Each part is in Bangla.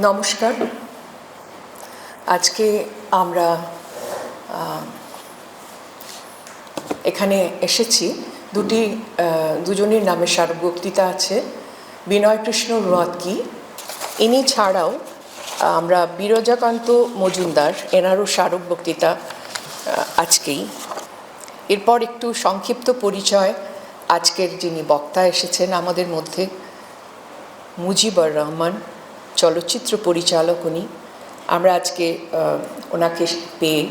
নমস্কার। আজকে আমরা এখানে এসেছি দুজনের নামে স্মারক বক্তৃতা আছে। বিনয়কৃষ্ণ রুয়াতকি, ইনি ছাড়াও আমরা বিরজাকান্ত মজুমদার, এনারও স্মারক বক্তৃতা আজকেই। এরপর একটু সংক্ষিপ্ত পরিচয়। আজকের যিনি বক্তা এসেছেন আমাদের মধ্যে, মুজিবুর রহমান, চলচ্চিত্র পরিচালক উনি। আমরা আজকে ওনাকে পেয়ে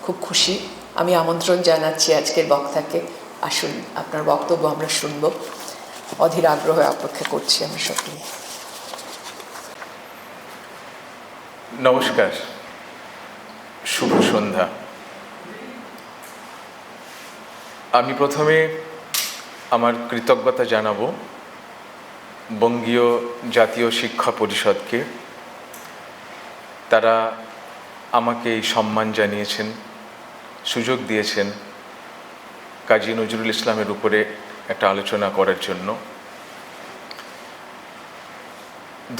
খুব খুশি। আমি আমন্ত্রণ জানাচ্ছি আজকের বক্তাকে, আসুন আপনার বক্তব্য আমরা শুনব। অধীর আগ্রহে অপেক্ষা করছি আমরা সকলে। নমস্কার, শুভ সন্ধ্যা। আমি প্রথমে আমার কৃতজ্ঞতা জানাবো বঙ্গীয় জাতীয় শিক্ষা পরিষদকে। তারা আমাকে এই সম্মান জানিয়েছেন, সুযোগ দিয়েছেন কাজী নজরুল ইসলামের উপরে একটা আলোচনা করার জন্য।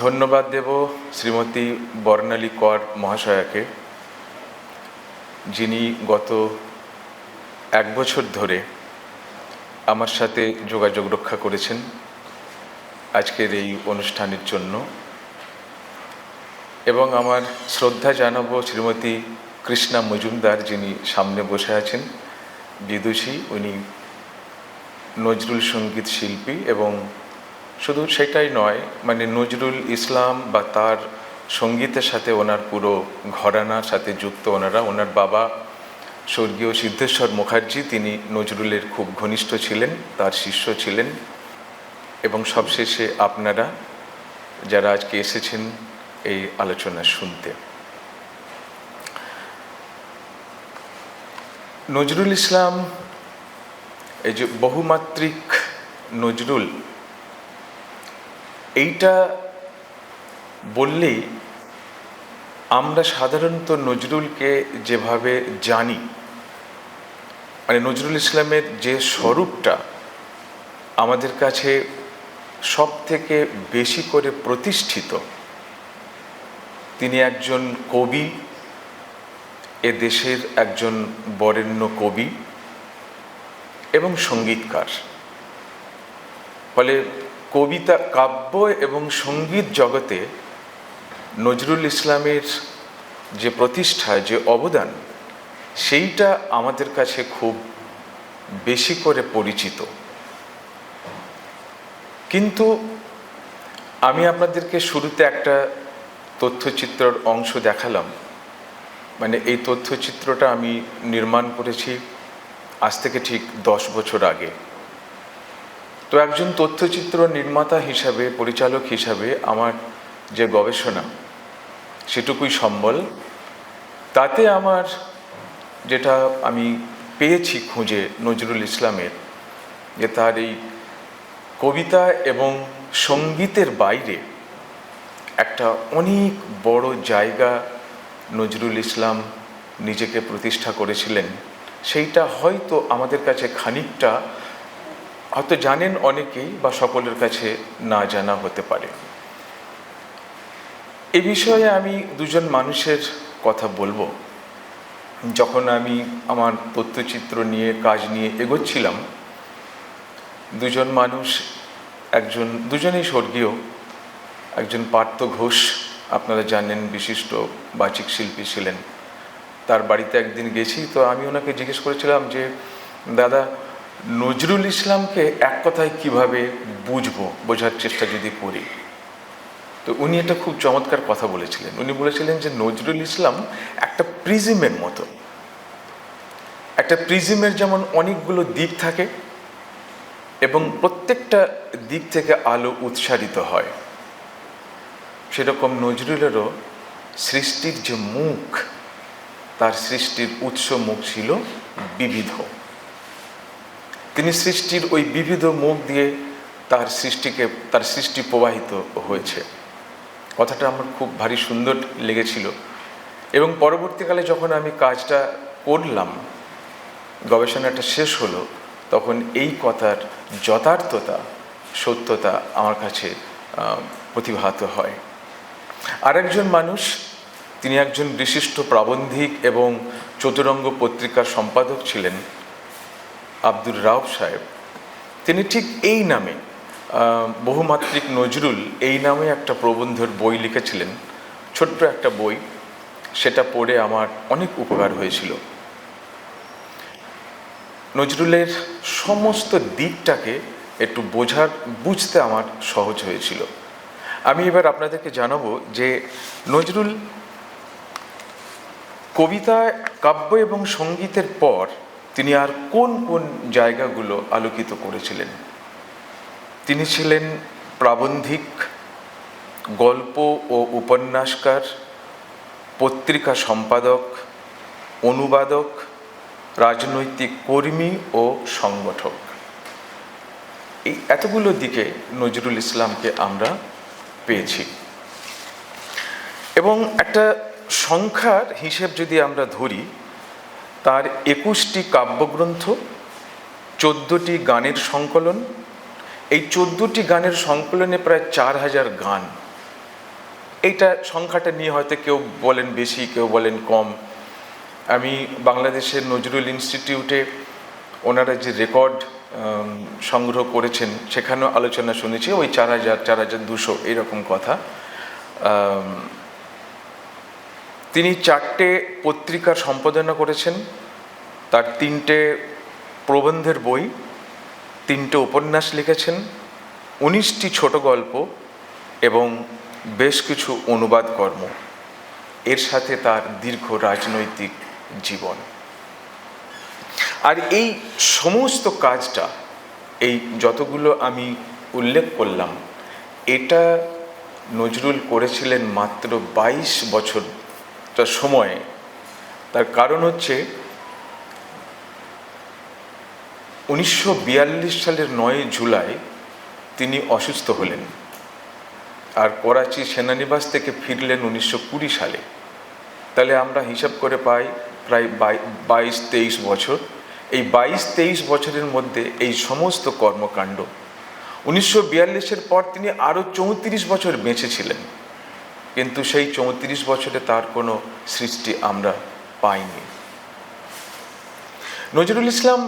ধন্যবাদ দেব শ্রীমতী বর্ণালী কর মহাশয়াকে, যিনি গত 1 বছর ধরে আমার সাথে যোগাযোগ রক্ষা করেছেন আজকের এই অনুষ্ঠানের জন্য। এবং আমার শ্রদ্ধা জানাবো শ্রীমতী কৃষ্ণা মজুমদার, যিনি সামনে বসে আছেন, বিদুষী। উনি নজরুল সঙ্গীত শিল্পী এবং শুধু সেটাই নয়, মানে নজরুল ইসলাম বা তার সঙ্গীতের সাথে ওনার পুরো ঘরানার সাথে যুক্ত ওনারা। ওনার বাবা স্বর্গীয় সিদ্ধেশ্বর মুখার্জি, তিনি নজরুলের খুব ঘনিষ্ঠ ছিলেন, তার শিষ্য ছিলেন। এবং সবশেষে আপনারা যারা আজকে এসেছেন এই আলোচনা শুনতে। নজরুল ইসলাম, এই যে বহুমাত্রিক নজরুল, এইটা বললেই আমরা সাধারণত নজরুলকে যেভাবে জানি, মানে নজরুল ইসলামের যে স্বরূপটা আমাদের কাছে সব থেকে বেশি করে প্রতিষ্ঠিত, তিনি একজন কবি, এ দেশের একজন বরেণ্য কবি এবং সঙ্গীতকার। ফলে কবিতা, কাব্য এবং সঙ্গীত জগতে নজরুল ইসলামের যে প্রতিষ্ঠা, যে অবদান, সেইটা আমাদের কাছে খুব বেশি করে পরিচিত। কিন্তু আমি আপনাদেরকে শুরুতে একটা তথ্যচিত্রের অংশ দেখালাম। মানে এই তথ্যচিত্রটা আমি নির্মাণ করেছি আজ থেকে ঠিক 10 বছর আগে। তো একজন তথ্যচিত্র নির্মাতা হিসাবে, পরিচালক হিসাবে আমার যে গবেষণা, সেটুকুই সম্বল। তাতে আমার যেটা আমি পেয়েছি খুঁজে নজরুল ইসলামের, যে তার এই কবিতা এবং সঙ্গীতের বাইরে একটা অনেক বড় জায়গা নজরুল ইসলাম নিজেকে প্রতিষ্ঠা করেছিলেন। সেইটা হয়তো আমাদের কাছে খানিকটা হয়তো জানেন অনেকেই, বা সকলের কাছে না জানা হতে পারে। এ বিষয়ে আমি দুজন মানুষের কথা বলবো। যখন আমি আমার তথ্যচিত্র নিয়ে কাজ নিয়ে এগোচ্ছিলাম, দুজন মানুষ, দুজনেই স্বর্গীয়। একজন পার্থ ঘোষ, আপনারা জানেন, বিশিষ্ট বাচিক শিল্পী ছিলেন। তার বাড়িতে একদিন গেছি, তো আমি ওনাকে জিজ্ঞেস করেছিলাম যে, দাদা, নজরুল ইসলামকে এক কথায় কিভাবে বুঝবো, বোঝার চেষ্টা যদি করি। তো উনি একটা খুব চমৎকার কথা বলেছিলেন। উনি বলেছিলেন যে নজরুল ইসলাম একটা প্রিজমের মতো। একটা প্রিজমের যেমন অনেকগুলো দিক থাকে এবং প্রত্যেকটা দিক থেকে আলো উৎসারিত হয়, সেরকম নজরুলেরও সৃষ্টির যে মুখ, তার সৃষ্টির উৎস মুখ ছিল বিবিধ। তিনি সৃষ্টির ওই বিবিধ মুখ দিয়ে তার সৃষ্টি প্রবাহিত হয়েছে। কথাটা আমার খুব ভারী সুন্দর লেগেছিল। এবং পরবর্তীকালে যখন আমি কাজটা করলাম, গবেষণাটা শেষ হলো, তখন এই কথার যথার্থতা, সত্যতা আমার কাছে প্রতিভাত হয়। আরেকজন মানুষ, তিনি একজন বিশিষ্ট প্রাবন্ধিক এবং চতুরঙ্গ পত্রিকার সম্পাদক ছিলেন, আব্দুর রাউফ সাহেব। তিনি ঠিক এই নামে, বহুমাত্রিক নজরুল, এই নামে একটা প্রবন্ধের বই লিখেছিলেন, ছোট্ট একটা বই। সেটা পড়ে আমার অনেক উপকার হয়েছিল। নজরুলের সমস্ত দিকটাকে একটু বুঝতে আমার সহজ হয়েছিল। আমি এবার আপনাদেরকে জানাবো যে নজরুল কবিতা, কাব্য এবং সঙ্গীতের পর তিনি আর কোন কোন জায়গাগুলো আলোকিত করেছিলেন। তিনি ছিলেন প্রাবন্ধিক, গল্প ও উপন্যাসকার, পত্রিকা সম্পাদক, অনুবাদক, রাজনৈতিক কর্মী ও সংগঠক। এই এতগুলো দিকে নজরুল ইসলামকে আমরা পেয়েছি। এবং একটা সংখ্যার হিসেব যদি আমরা ধরি, তার 21টি কাব্যগ্রন্থ, 14টি গানের সংকলন, এই 14টি গানের সংকলনে প্রায় 4000 গান। এইটা সংখ্যাটা নিয়ে হয়তো কেউ বলেন বেশি, কেউ বলেন কম। আমি বাংলাদেশের নজরুল ইনস্টিটিউটে ওনারা যে রেকর্ড সংগ্রহ করেছেন সেখানেও আলোচনা শুনেছি, ওই 4000, 4200 এইরকম কথা। তিনি 4টে পত্রিকার সম্পাদনা করেছেন, তার 3টে প্রবন্ধের বই, 3টে উপন্যাস লিখেছেন, 19টি ছোট গল্প এবং বেশ কিছু অনুবাদ কর্ম। এর সাথে তার দীর্ঘ রাজনৈতিক জীবন। আর এই সমস্ত কাজটা, এই যতগুলো আমি উল্লেখ করলাম, এটা নজরুল করেছিলেন মাত্র 22 বছরটা সময়ে। তার কারণ হচ্ছে 1942 সালের 9 জুলাই তিনি অসুস্থ হলেন, আর করাচি সেনানিবাস থেকে ফিরলেন 1920 সালে। তাহলে আমরা হিসাব করে পাই প্রায় 22-23 বছর। এই 22-23 বছরের মধ্যে এই সমস্ত কর্মকাণ্ড। 1942-এর পর তিনি আরও 34 বছর বেঁচে ছিলেন, কিন্তু সেই 34 বছরে তার কোনো সৃষ্টি আমরা পাইনি। নজরুল ইসলাম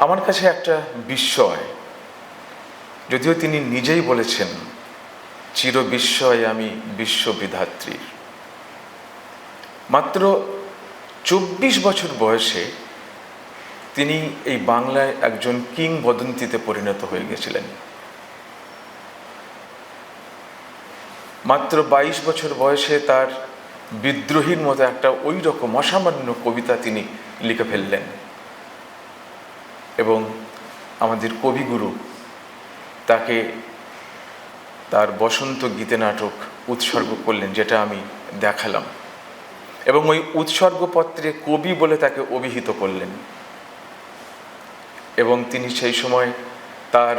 আমার কাছে একটা বিস্ময়, যদিও তিনি নিজেই বলেছেন, চির বিস্ময় আমি বিশ্ববিধাত্রীর। মাত্র 24 বছর বয়সে তিনি এই বাংলায় একজন কিংবদন্তিতে পরিণত হয়ে গেছিলেন। মাত্র 22 বছর বয়সে তার বিদ্রোহীর মতো একটা ওই রকম অসামান্য কবিতা তিনি লিখে ফেললেন, এবং আমাদের কবিগুরু তাকে তার বসন্ত গীতে নাটক উৎসর্গ করলেন, যেটা আমি দেখালাম, এবং ওই উৎসর্গপত্রে কবি বলে তাকে অভিহিত করলেন। এবং তিনি সেই সময় তার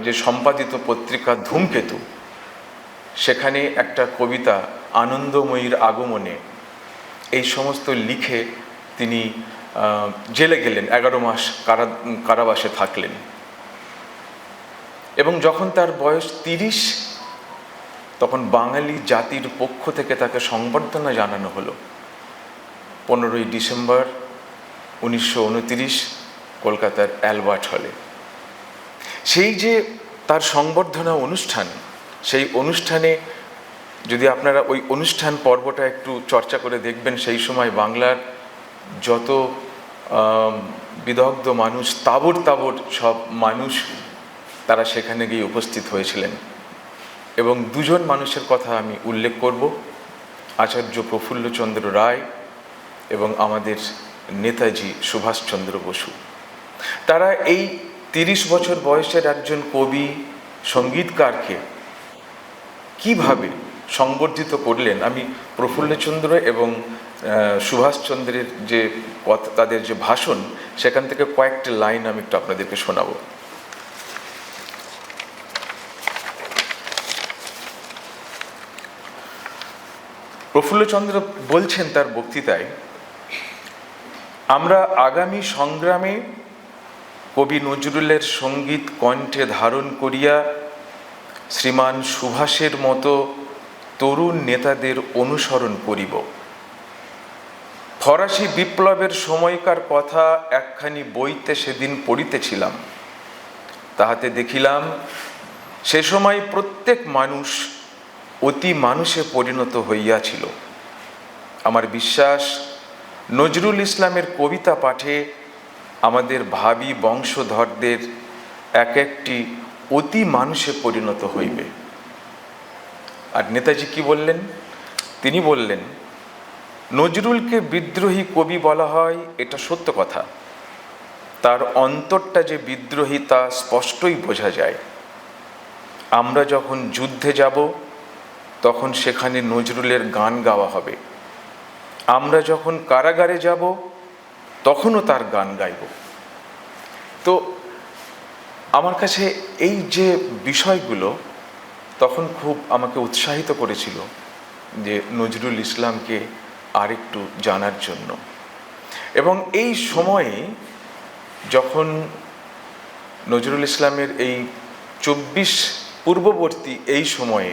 যে সম্পাদিত পত্রিকা ধূমকেতু, সেখানে একটা কবিতা আনন্দময়ীর আগমনে, এই সমস্ত লিখে তিনি জেলে গেলেন, 11 মাস কারাবাসে থাকলেন। এবং যখন তার বয়স 30, তখন বাঙালি জাতির পক্ষ থেকে তাকে সংবর্ধনা জানানো হলো 15ই ডিসেম্বর 1929 কলকাতার অ্যালবার্ট হলে। সেই যে তার সংবর্ধনা অনুষ্ঠান, সেই অনুষ্ঠানে যদি আপনারা ওই অনুষ্ঠান পর্বটা একটু চর্চা করে দেখবেন, সেই সময় বাংলার যত বিদগ্ধ মানুষ, তাবড় তাবড় সব মানুষ তারা সেখানে গিয়ে উপস্থিত হয়েছিলেন। এবং দুজন মানুষের কথা আমি উল্লেখ করব, আচার্য প্রফুল্লচন্দ্র রায় এবং আমাদের নেতাজি সুভাষচন্দ্র বসু। তারা এই 30 বছর বয়সের একজন কবি, সঙ্গীতকারকে কিভাবে সংবর্ধিত করলেন, আমি প্রফুল্লচন্দ্র এবং সুভাষচন্দ্রের যে কথা, তাদের যে ভাষণ, সেখান থেকে কয়েকটি লাইন আমি একটু আপনাদেরকে শোনাবো। প্রফুল্লচন্দ্র বলছেন তার বক্তৃতায়, আমরা আগামী সংগ্রামে কবি নজরুলের সঙ্গীত কণ্ঠে ধারণ করিয়া শ্রীমান সুভাষের মতো তরুণ নেতাদের অনুসরণ করিব। ফরাসি বিপ্লবের সময়কার কথা একখানি বইতে সেদিন পড়িতেছিলাম, তাহাতে দেখিলাম সে সময় প্রত্যেক মানুষ অতি মানুষে পরিণত হইয়াছিল। আমার বিশ্বাস নজরুল ইসলামের কবিতা পাঠে আমাদের ভাবী বংশধরদের এক একটি অতি মানুষে পরিণত হইবে। আর নেতাজি কি বললেন? তিনি বললেন, নজরুলকে বিদ্রোহী কবি বলা হয়, এটা সত্য কথা। তার অন্তরটা যে বিদ্রোহী তা স্পষ্টই বোঝা যায়। আমরা যখন যুদ্ধে যাব তখন সেখানে নজরুলের গান গাওয়া হবে। আমরা যখন কারাগারে যাব তখনও তার গান গাইব। তো আমার কাছে এই যে বিষয়গুলো তখন খুব আমাকে উৎসাহিত করেছিল যে নজরুল ইসলামকে আরেকটু জানার জন্য। এবং এই সময়ে যখন নজরুল ইসলামের এই 24 পূর্ববর্তী এই সময়ে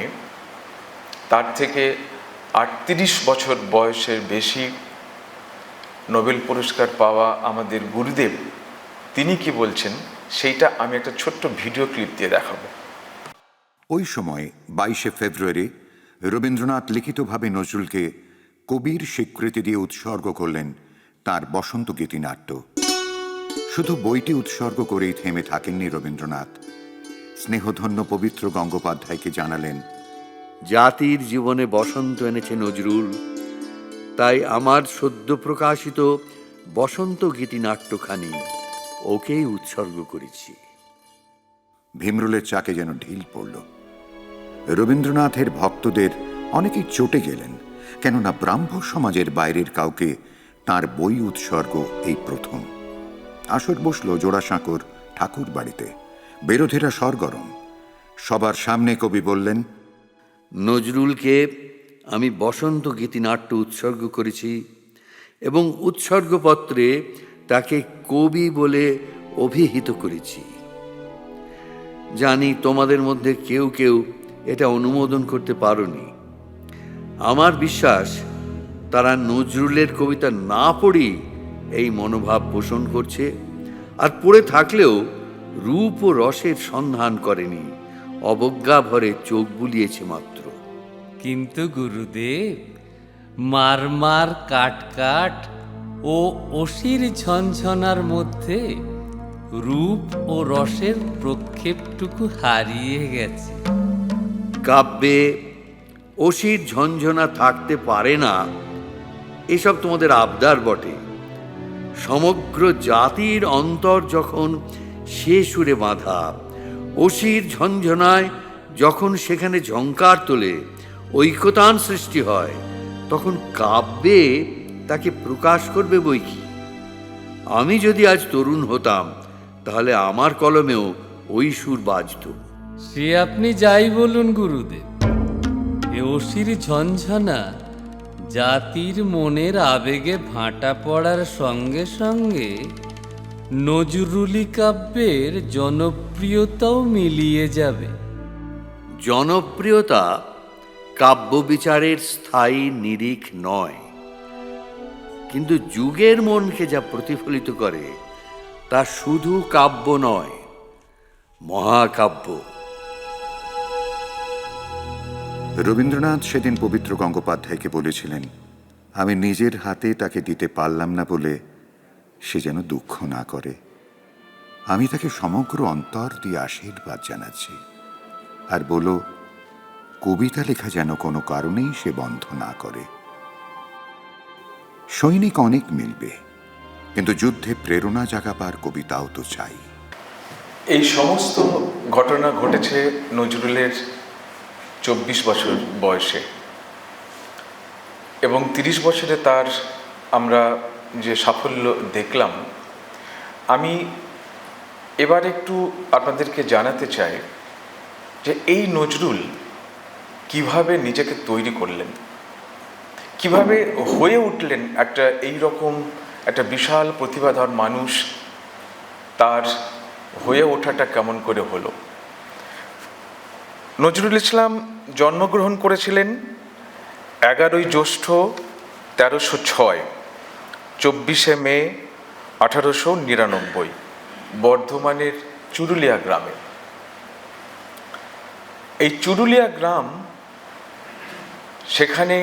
তার থেকে 38 বছর বয়সের বেশি নোবেল পুরস্কার পাওয়া আমাদের গুরুদেব তিনি কি বলছেন সেইটা আমি একটা ছোট্ট ভিডিও ক্লিপ দিয়ে দেখাবো। ওই সময় 22শে ফেব্রুয়ারি রবীন্দ্রনাথ লিখিতভাবে নজরুলকে কবির স্বীকৃতি দিয়ে উৎসর্গ করলেন তার বসন্ত গীতিনাট্য। শুধু বইটি উৎসর্গ করেই থেমে থাকেননি রবীন্দ্রনাথ। স্নেহধন্য পবিত্র গঙ্গোপাধ্যায়কে জানালেন, জাতির জীবনে বসন্ত এনেছে নজরুল, তাই আমার সদ্য প্রকাশিত বসন্ত গীতিনাট্যখানি ওকেই উৎসর্গ করেছি। ভীমরুলের চাকে যেন ঢিল পড়ল। রবীন্দ্রনাথের ভক্তদের অনেকেই চটে গেলেন, কেননা ব্রাহ্ম সমাজের বাইরের কাউকে তার বই উৎসর্গ এই প্রথম। আসর বসল জোড়াসাঁকোর ঠাকুর বাড়িতে। বিরোধীরা সরগরম। সবার সামনে কবি বললেন, নজরুলকে আমি বসন্ত গীতিনাট্য উৎসর্গ করেছি এবং উৎসর্গপত্রে তাকে কবি বলে অভিহিত করেছি। জানি তোমাদের মধ্যে কেউ কেউ এটা অনুমোদন করতে পারোনি। আমার বিশ্বাস তারা নজরুলের কবিতা না পড়েই এই মনোভাব পোষণ করছে, আর পড়ে থাকলেও রূপ ও রসের সন্ধান করেনি, অবজ্ঞা ভরে চোখ বুলিয়েছে মাত্র। কিন্তু গুরুদেব, মার মার কাট কাট ও অসির ঝনঝনার মধ্যে রূপ ও রসের প্রক্ষেপটুকু হারিয়ে গেছে। কাব্যে অসির ঝনঝনা থাকতে পারে না, এসব তোমাদের আবদার বটে। সমগ্র জাতির অন্তর যখন সে সুরে বাঁধা, অসির ঝনঝনায় যখন সেখানে ঝংকার তোলে, ঐকতান সৃষ্টি হয়, তখন কাব্যে তাকে প্রকাশ করবে বই কি। আমি যদি আজ তরুণ হতাম তাহলে আমার কলমেও ওই সুর বাজত। সে আপনি যাই বলুন গুরুদেব, এ অসির ঝনঝনা জাতির মনের আবেগে ভাঁটা পড়ার সঙ্গে সঙ্গে নজরুলি কাব্যের জনপ্রিয়তাও মিলিয়ে যাবে। জনপ্রিয়তা কাব্যবিচারের স্থায়ী নিরিখ নয়, কিন্তু যুগের মনকে যা প্রতিফলিত করে তা শুধু কাব্য নয়, মহাকাব্য। রবীন্দ্রনাথ সেদিন পবিত্র গঙ্গোপাধ্যায়কে বলেছিলেন, আমি নিজের হাতে তাকে দিতে পারলাম না বলে সে যেন দুঃখ না করে। আমি তাকে সমগ্র অন্তর দিয়ে আশীর্বাদ জানাচ্ছি, আর বলো, কবিতা লেখা যেন কোনো কারণেই সে বন্ধ না করে। সৈনিক অনেক মিলবে, কিন্তু যুদ্ধে প্রেরণা জাগাবার কবিতাও তো চাই। এই সমস্ত ঘটনা ঘটেছে নজরুলের 24 বছর বয়সে, এবং 30 বছরে তার আমরা যে সাফল্য দেখলাম। আমি এবার একটু আপনাদেরকে জানাতে চাই যে এই নজরুল কিভাবে নিজেকে তৈরি করলেন, কিভাবে হয়ে উঠলেন একটা এই রকম একটা বিশাল প্রতিভাধর মানুষ। তার হয়ে ওঠাটা কেমন করে হলো? নজরুল ইসলাম জন্মগ্রহণ করেছিলেন 11ই জ্যৈষ্ঠ 1306, 24শে মে 1899 বর্ধমানের চুরুলিয়া গ্রামে। এই চুরুলিয়া গ্রাম, সেখানে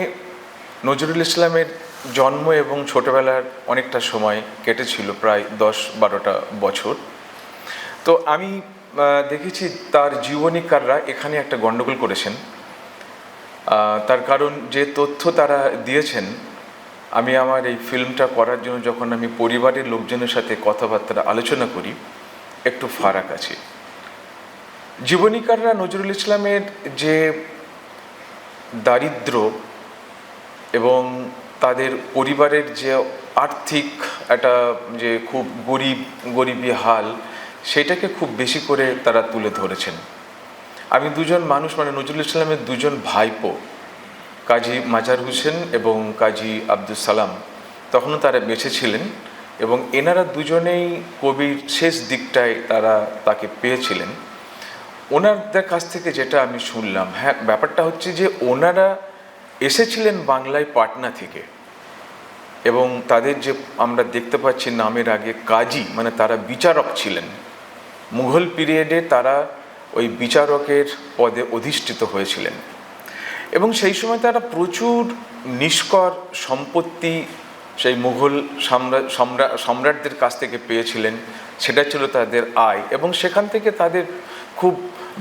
নজরুল ইসলামের জন্ম এবং ছোটবেলার অনেকটা সময় কেটেছিল, প্রায় 10-12টা বছর। তো আমি দেখেছি তার জীবনীকাররা এখানে একটা গণ্ডগোল করেছেন। তার কারণ যে তথ্য তারা দিয়েছেন, আমি আমার এই ফিল্মটা করার জন্য যখন আমি পরিবারের লোকজনের সাথে কথাবার্তা আলোচনা করি, একটু ফারাক আছে। জীবনীকাররা নজরুল ইসলামের যে দারিদ্র এবং তাদের পরিবারের যে আর্থিক একটা যে খুব গরিবী হাল, সেটাকে খুব বেশি করে তারা তুলে ধরেছেন। আমি দুজন মানুষ, মানে নজরুল ইসলামের দুজন ভাইপো, কাজী মাজার হোসেন এবং কাজী আব্দুল সালাম, তখনও তারা বেঁচে ছিলেন এবং এনারা দুজনেই কবির শেষ দিকটায় তারা তাকে পেয়েছিলেন। ওনাদের কাছ থেকে যেটা আমি শুনলাম, হ্যাঁ, ব্যাপারটা হচ্ছে যে ওনারা এসেছিলেন বাংলায় পাটনা থেকে, এবং তাদের যে আমরা দেখতে পাচ্ছি নামের আগে কাজী, মানে তারা বিচারক ছিলেন। মুঘল পিরিয়ডে তারা ওই বিচারকের পদে অধিষ্ঠিত হয়েছিলেন এবং সেই সময় তারা প্রচুর নিষ্কর সম্পত্তি সেই মুঘল সম্রাটদের কাছ থেকে পেয়েছিলেন। সেটা ছিল তাদের আয় এবং সেখান থেকে তাদের খুব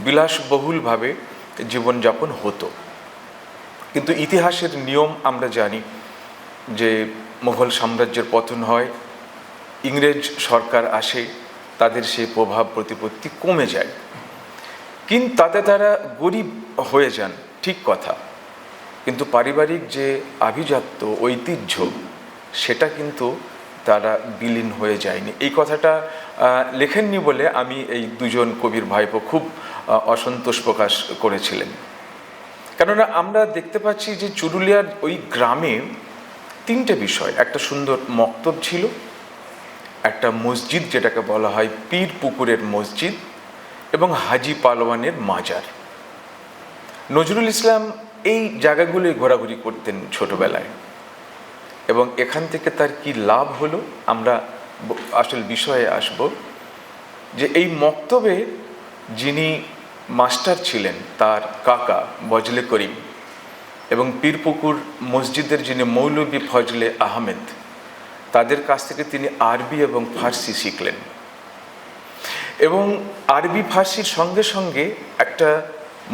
বিলাসবহুলভাবে জীবনযাপন হতো। কিন্তু ইতিহাসের নিয়ম আমরা জানি যে মুঘল সাম্রাজ্যের পতন হয়, ইংরেজ সরকার আসে, তাদের সেই প্রভাব প্রতিপত্তি কমে যায়, কিন্তু তাতে তারা গরিব হয়ে যান, ঠিক কথা, কিন্তু পারিবারিক যে আভিজাত্য ঐতিহ্য সেটা কিন্তু তারা বিলীন হয়ে যায়নি। এই কথাটা লেখেননি বলে আমি এই দুজন কবির ভাইপো খুব অসন্তোষ প্রকাশ করেছিলেন। কেননা আমরা দেখতে পাচ্ছি যে চুরুলিয়ার ওই গ্রামে 3টে বিষয়, একটা সুন্দর মক্তব ছিল, একটা মসজিদ যেটাকে বলা হয় পীর পুকুরের মসজিদ, এবং হাজি পালোয়ানের মাজার। নজরুল ইসলাম এই জায়গাগুলোই ঘোরাঘুরি করতেন ছোটবেলায়, এবং এখান থেকে তার কি লাভ হলো আমরা আসল বিষয়ে আসব। যে এই মক্তবে যিনি মাস্টার ছিলেন তার কাকা বজলে করিম, এবং পীরপুকুর মসজিদের যিনি মৌলভী ফজলে আহমেদ, তাদের কাছ থেকে তিনি আরবি এবং ফার্সি শিখলেন, এবং আরবি ফার্সির সঙ্গে সঙ্গে একটা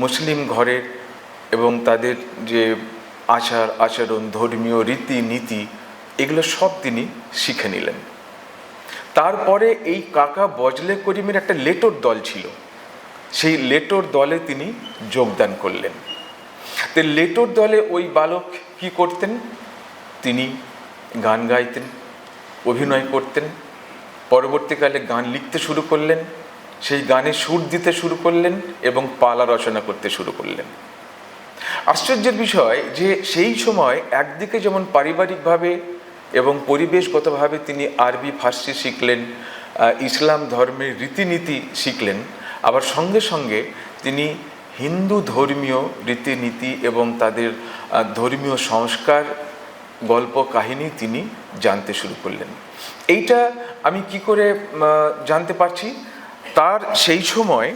মুসলিম ঘরের এবং তাদের যে আচার আচরণ, ধর্মীয় রীতিনীতি, এগুলো সব তিনি শিখে নিলেন। তারপরে এই কাকা বজলে করিমের একটা লেটোর দল ছিল, সেই লেটোর দলে তিনি যোগদান করলেন। তো লেটোর দলে ওই বালক কি করতেন, তিনি গান গাইতেন, অভিনয় করতেন, পরবর্তীকালে গান লিখতে শুরু করলেন, সেই গানে সুর দিতে শুরু করলেন এবং পালা রচনা করতে শুরু করলেন। আশ্চর্যের বিষয় যে সেই সময় একদিকে যেমন পারিবারিকভাবে এবং পরিবেশগতভাবে তিনি আরবি ফার্সি শিখলেন, ইসলাম ধর্মের রীতিনীতি শিখলেন, আবার সঙ্গে সঙ্গে তিনি হিন্দু ধর্মীয় রীতিনীতি এবং তাদের ধর্মীয় সংস্কার, গল্প কাহিনী তিনি জানতে শুরু করলেন। এইটা আমি কি করে জানতে পারছি, তার সেই সময়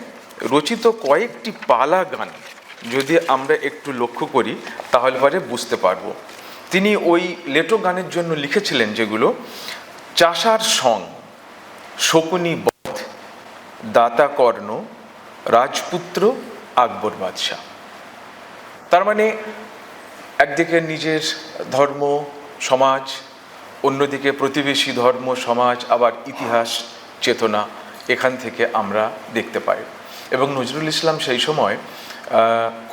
রচিত কয়েকটি পালা গান যদি আমরা একটু লক্ষ্য করি তাহলে পরে বুঝতে পারবো। তিনি ওই লেটো গানের জন্য লিখেছিলেন যেগুলো: চাষার সং, শকুনি বধ, দাতা কর্ণ, রাজপুত্র, আকবর বাদশাহ। তার মানে একদিকে নিজের ধর্ম সমাজ, অন্যদিকে প্রতিবেশী ধর্ম সমাজ, আবার ইতিহাস চেতনা এখান থেকে আমরা দেখতে পাই। এবং নজরুল ইসলাম সেই সময়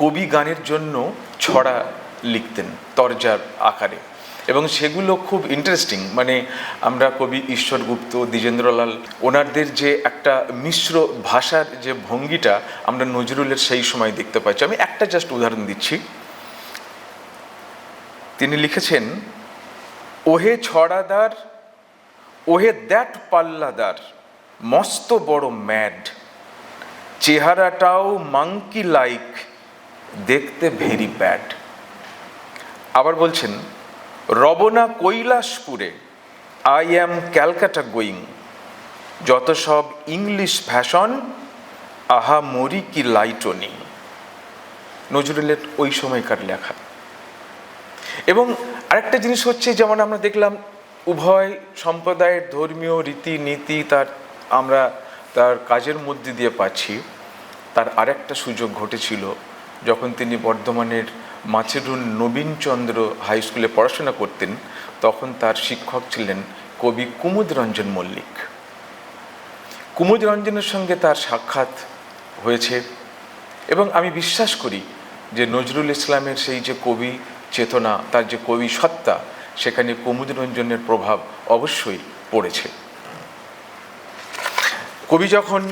কবি গানের জন্য ছড়া লিখতেন তরজার আকারে, এবং সেগুলো খুব ইন্টারেস্টিং। মানে আমরা কবি ঈশ্বরগুপ্ত, দ্বিজেন্দ্রলাল, ওনাদের যে একটা মিশ্র ভাষার যে ভঙ্গিটা আমরা নজরুলের সেই সময় দেখতে পাচ্ছি। আমি একটা জাস্ট উদাহরণ দিচ্ছি। তিনি লিখেছেন: ওহে ছড়াদার, ওহে দ্যাট পাল্লাদার, মস্ত বড় ম্যাড, চেহারাটাও মাঙ্কি লাইক, দেখতে ভেরি ব্যাড। আবার বলছেন, রবনা কৈলাসপুরে, আই অ্যাম ক্যালকাটা গোয়িং, যত সব ইংলিশ ফ্যাশন, আহা মরি কি লাইটনি। নজরুলের ওই সময়কার লেখা। এবং আরেকটা জিনিস হচ্ছে, যেমন আমরা দেখলাম উভয় সম্প্রদায়ের ধর্মীয় রীতিনীতি আমরা তার কাজের মধ্যে দিয়ে পাচ্ছি। তার আরেকটা সুযোগ ঘটেছিল যখন তিনি বর্ধমানের মাছেরুন নবীনচন্দ্র হাই স্কুলে পড়াশোনা করতেন, তখন তার শিক্ষক ছিলেন কবি কুমুদ রঞ্জন মল্লিক। কুমুদ রঞ্জনের সঙ্গে তার সাক্ষাৎ হয়েছে এবং আমি বিশ্বাস করি যে নজরুল ইসলামের সেই যে কবি চেতনা, তার যে কবি সত্তা, সেখানে কুমুদ রঞ্জনের প্রভাব অবশ্যই পড়েছে। কবি যখন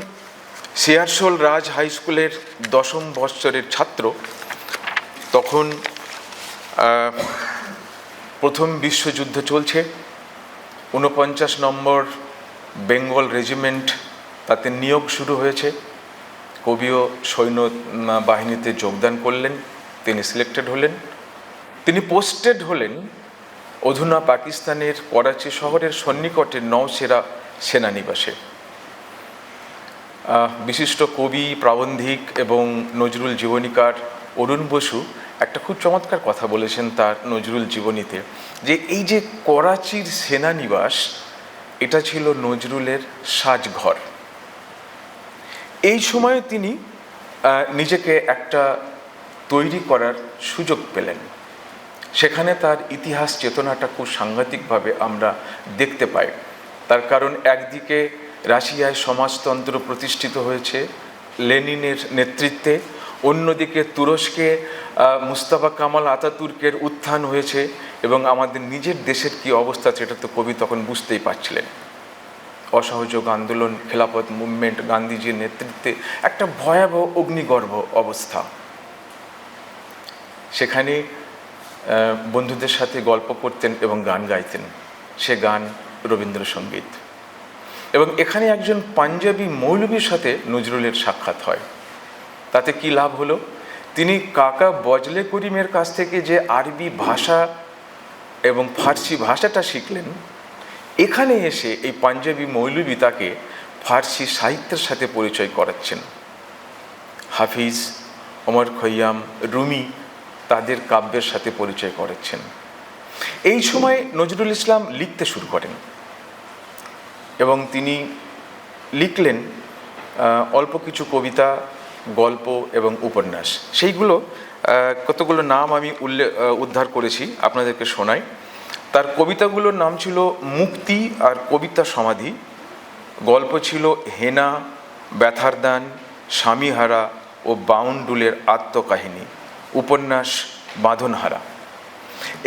শেয়ারশোল রাজ হাই স্কুলের 10ম বৎসরের ছাত্র, তখন প্রথম বিশ্বযুদ্ধ চলছে। 49 নম্বর বেঙ্গল রেজিমেন্ট, তাতে নিয়োগ শুরু হয়েছে। কবিও সৈন্য বাহিনীতে যোগদান করলেন, তিনি সিলেক্টেড হলেন। তিনি পোস্টেড হলেন অধুনা পাকিস্তানের করাচি শহরের সন্নিকটে নওশেরা সেনানিবাসে। বিশিষ্ট কবি, প্রাবন্ধিক এবং নজরুল জীবনীকার অরুণ বসু একটা খুব চমৎকার কথা বলেছেন তার নজরুল জীবনীতে, যে এই যে করাচির সেনানিবাস, এটা ছিল নজরুলের সাজঘর। এই সময়ে তিনি নিজেকে একটা তৈরি করার সুযোগ পেলেন। সেখানে তার ইতিহাস চেতনাটা খুব সাংঘাতিকভাবে আমরা দেখতে পাই। তার কারণ একদিকে রাশিয়ায় সমাজতন্ত্র প্রতিষ্ঠিত হয়েছে লেনিনের নেতৃত্বে, অন্যদিকে তুরস্কে মুস্তাফা কামাল আতাতুর্কের উত্থান হয়েছে, এবং আমাদের নিজের দেশের কি অবস্থা সেটা তো কবি তখন বুঝতেই পারছিলেন। অসহযোগ আন্দোলন, খেলাফত মুভমেন্ট, গান্ধীজির নেতৃত্বে একটা ভয়াবহ অগ্নিগর্ভ অবস্থা। সেখানে বন্ধুদের সাথে গল্প করতেন এবং গান গাইতেন, সে গান রবীন্দ্রসঙ্গীত। এবং এখানে একজন পাঞ্জাবি মৌলবীর সাথে নজরুলের সাক্ষাৎ হয়। তাতে কি লাভ হলো? তিনি কাকা বজলে করিমের কাছ থেকে যে আরবি ভাষা এবং ফার্সি ভাষাটা শিখলেন, এখানে এসে এই পাঞ্জাবি মৌলবী তাকে ফার্সি সাহিত্যের সাথে পরিচয় করাচ্ছেন। হাফিজ, ওমর খৈয়াম, রুমি, তাদের কাব্যের সাথে পরিচয় করাচ্ছেন। এই সময় নজরুল ইসলাম লিখতে শুরু করেন এবং তিনি লিখলেন অল্প কিছু কবিতা, গল্প এবং উপন্যাস। সেইগুলো কতগুলো নাম আমি উদ্ধার করেছি, আপনাদেরকে শোনাই। তার কবিতাগুলোর নাম ছিল মুক্তি আর কবিতা সমাধি, গল্প ছিল হেনা, ব্যথার দান, স্বামীহারা ও বাউন্ডুলের আত্মকাহিনী, উপন্যাস বাঁধনহারা।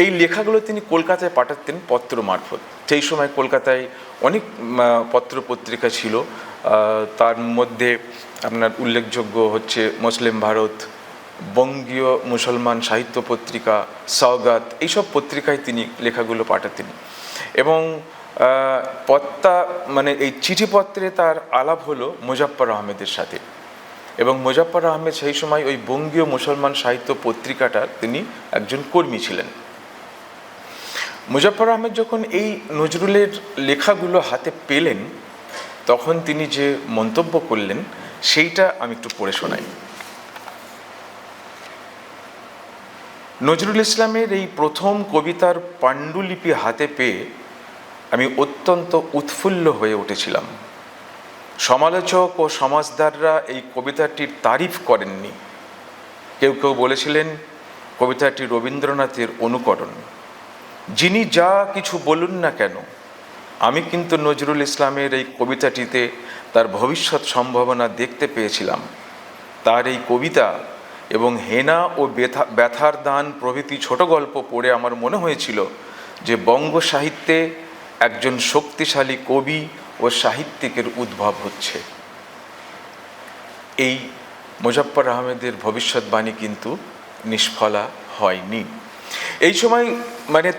এই লেখাগুলো তিনি কলকাতায় পাঠাতেন পত্র মারফত। সেই সময় কলকাতায় অনেক পত্র পত্রিকা ছিল, তার মধ্যে আপনার উল্লেখযোগ্য হচ্ছে মুসলিম ভারত, বঙ্গীয় মুসলমান সাহিত্য পত্রিকা, সওগাত, এইসব পত্রিকায় তিনি লেখাগুলো পাঠাতেন। এবং এই চিঠিপত্রে তার আলাপ হলো মুজাফফর আহমেদের সাথে, এবং মুজাফফর আহমেদ সেই সময় ওই বঙ্গীয় মুসলমান সাহিত্য পত্রিকাটার তিনি একজন কর্মী ছিলেন। মুজাফফর আহমেদ যখন এই নজরুলের লেখাগুলো হাতে পেলেন, তখন তিনি যে মন্তব্য করলেন সেইটা আমি একটু পড়ে শোনাই। নজরুল ইসলামের এই প্রথম কবিতার পাণ্ডুলিপি হাতে পেয়ে আমি অত্যন্ত উৎফুল্ল হয়ে উঠেছিলাম। সমালোচক ও সমাজদাররা এই কবিতাটির তারিফ করেননি। কেউ কেউ বলেছিলেন কবিতাটি রবীন্দ্রনাথের অনুকরণ। যিনি যা কিছু বলুন না কেন, আমি কিন্তু নজরুল ইসলামের এই কবিতাটিতে তার ভবিষ্যৎ সম্ভাবনা দেখতে পেয়েছিলাম। তার এই কবিতা এবং হেনা ও ব্যথার দান প্রভৃতি ছোট গল্প পড়ে আমার মনে হয়েছিল যে বঙ্গ সাহিত্যে একজন শক্তিশালী কবি ও সাহিত্যিকের উদ্ভব হচ্ছে। এই মুজাফফর আহমেদের ভবিষ্যৎবাণী কিন্তু নিষ্ফলা হয়নি। এই সময়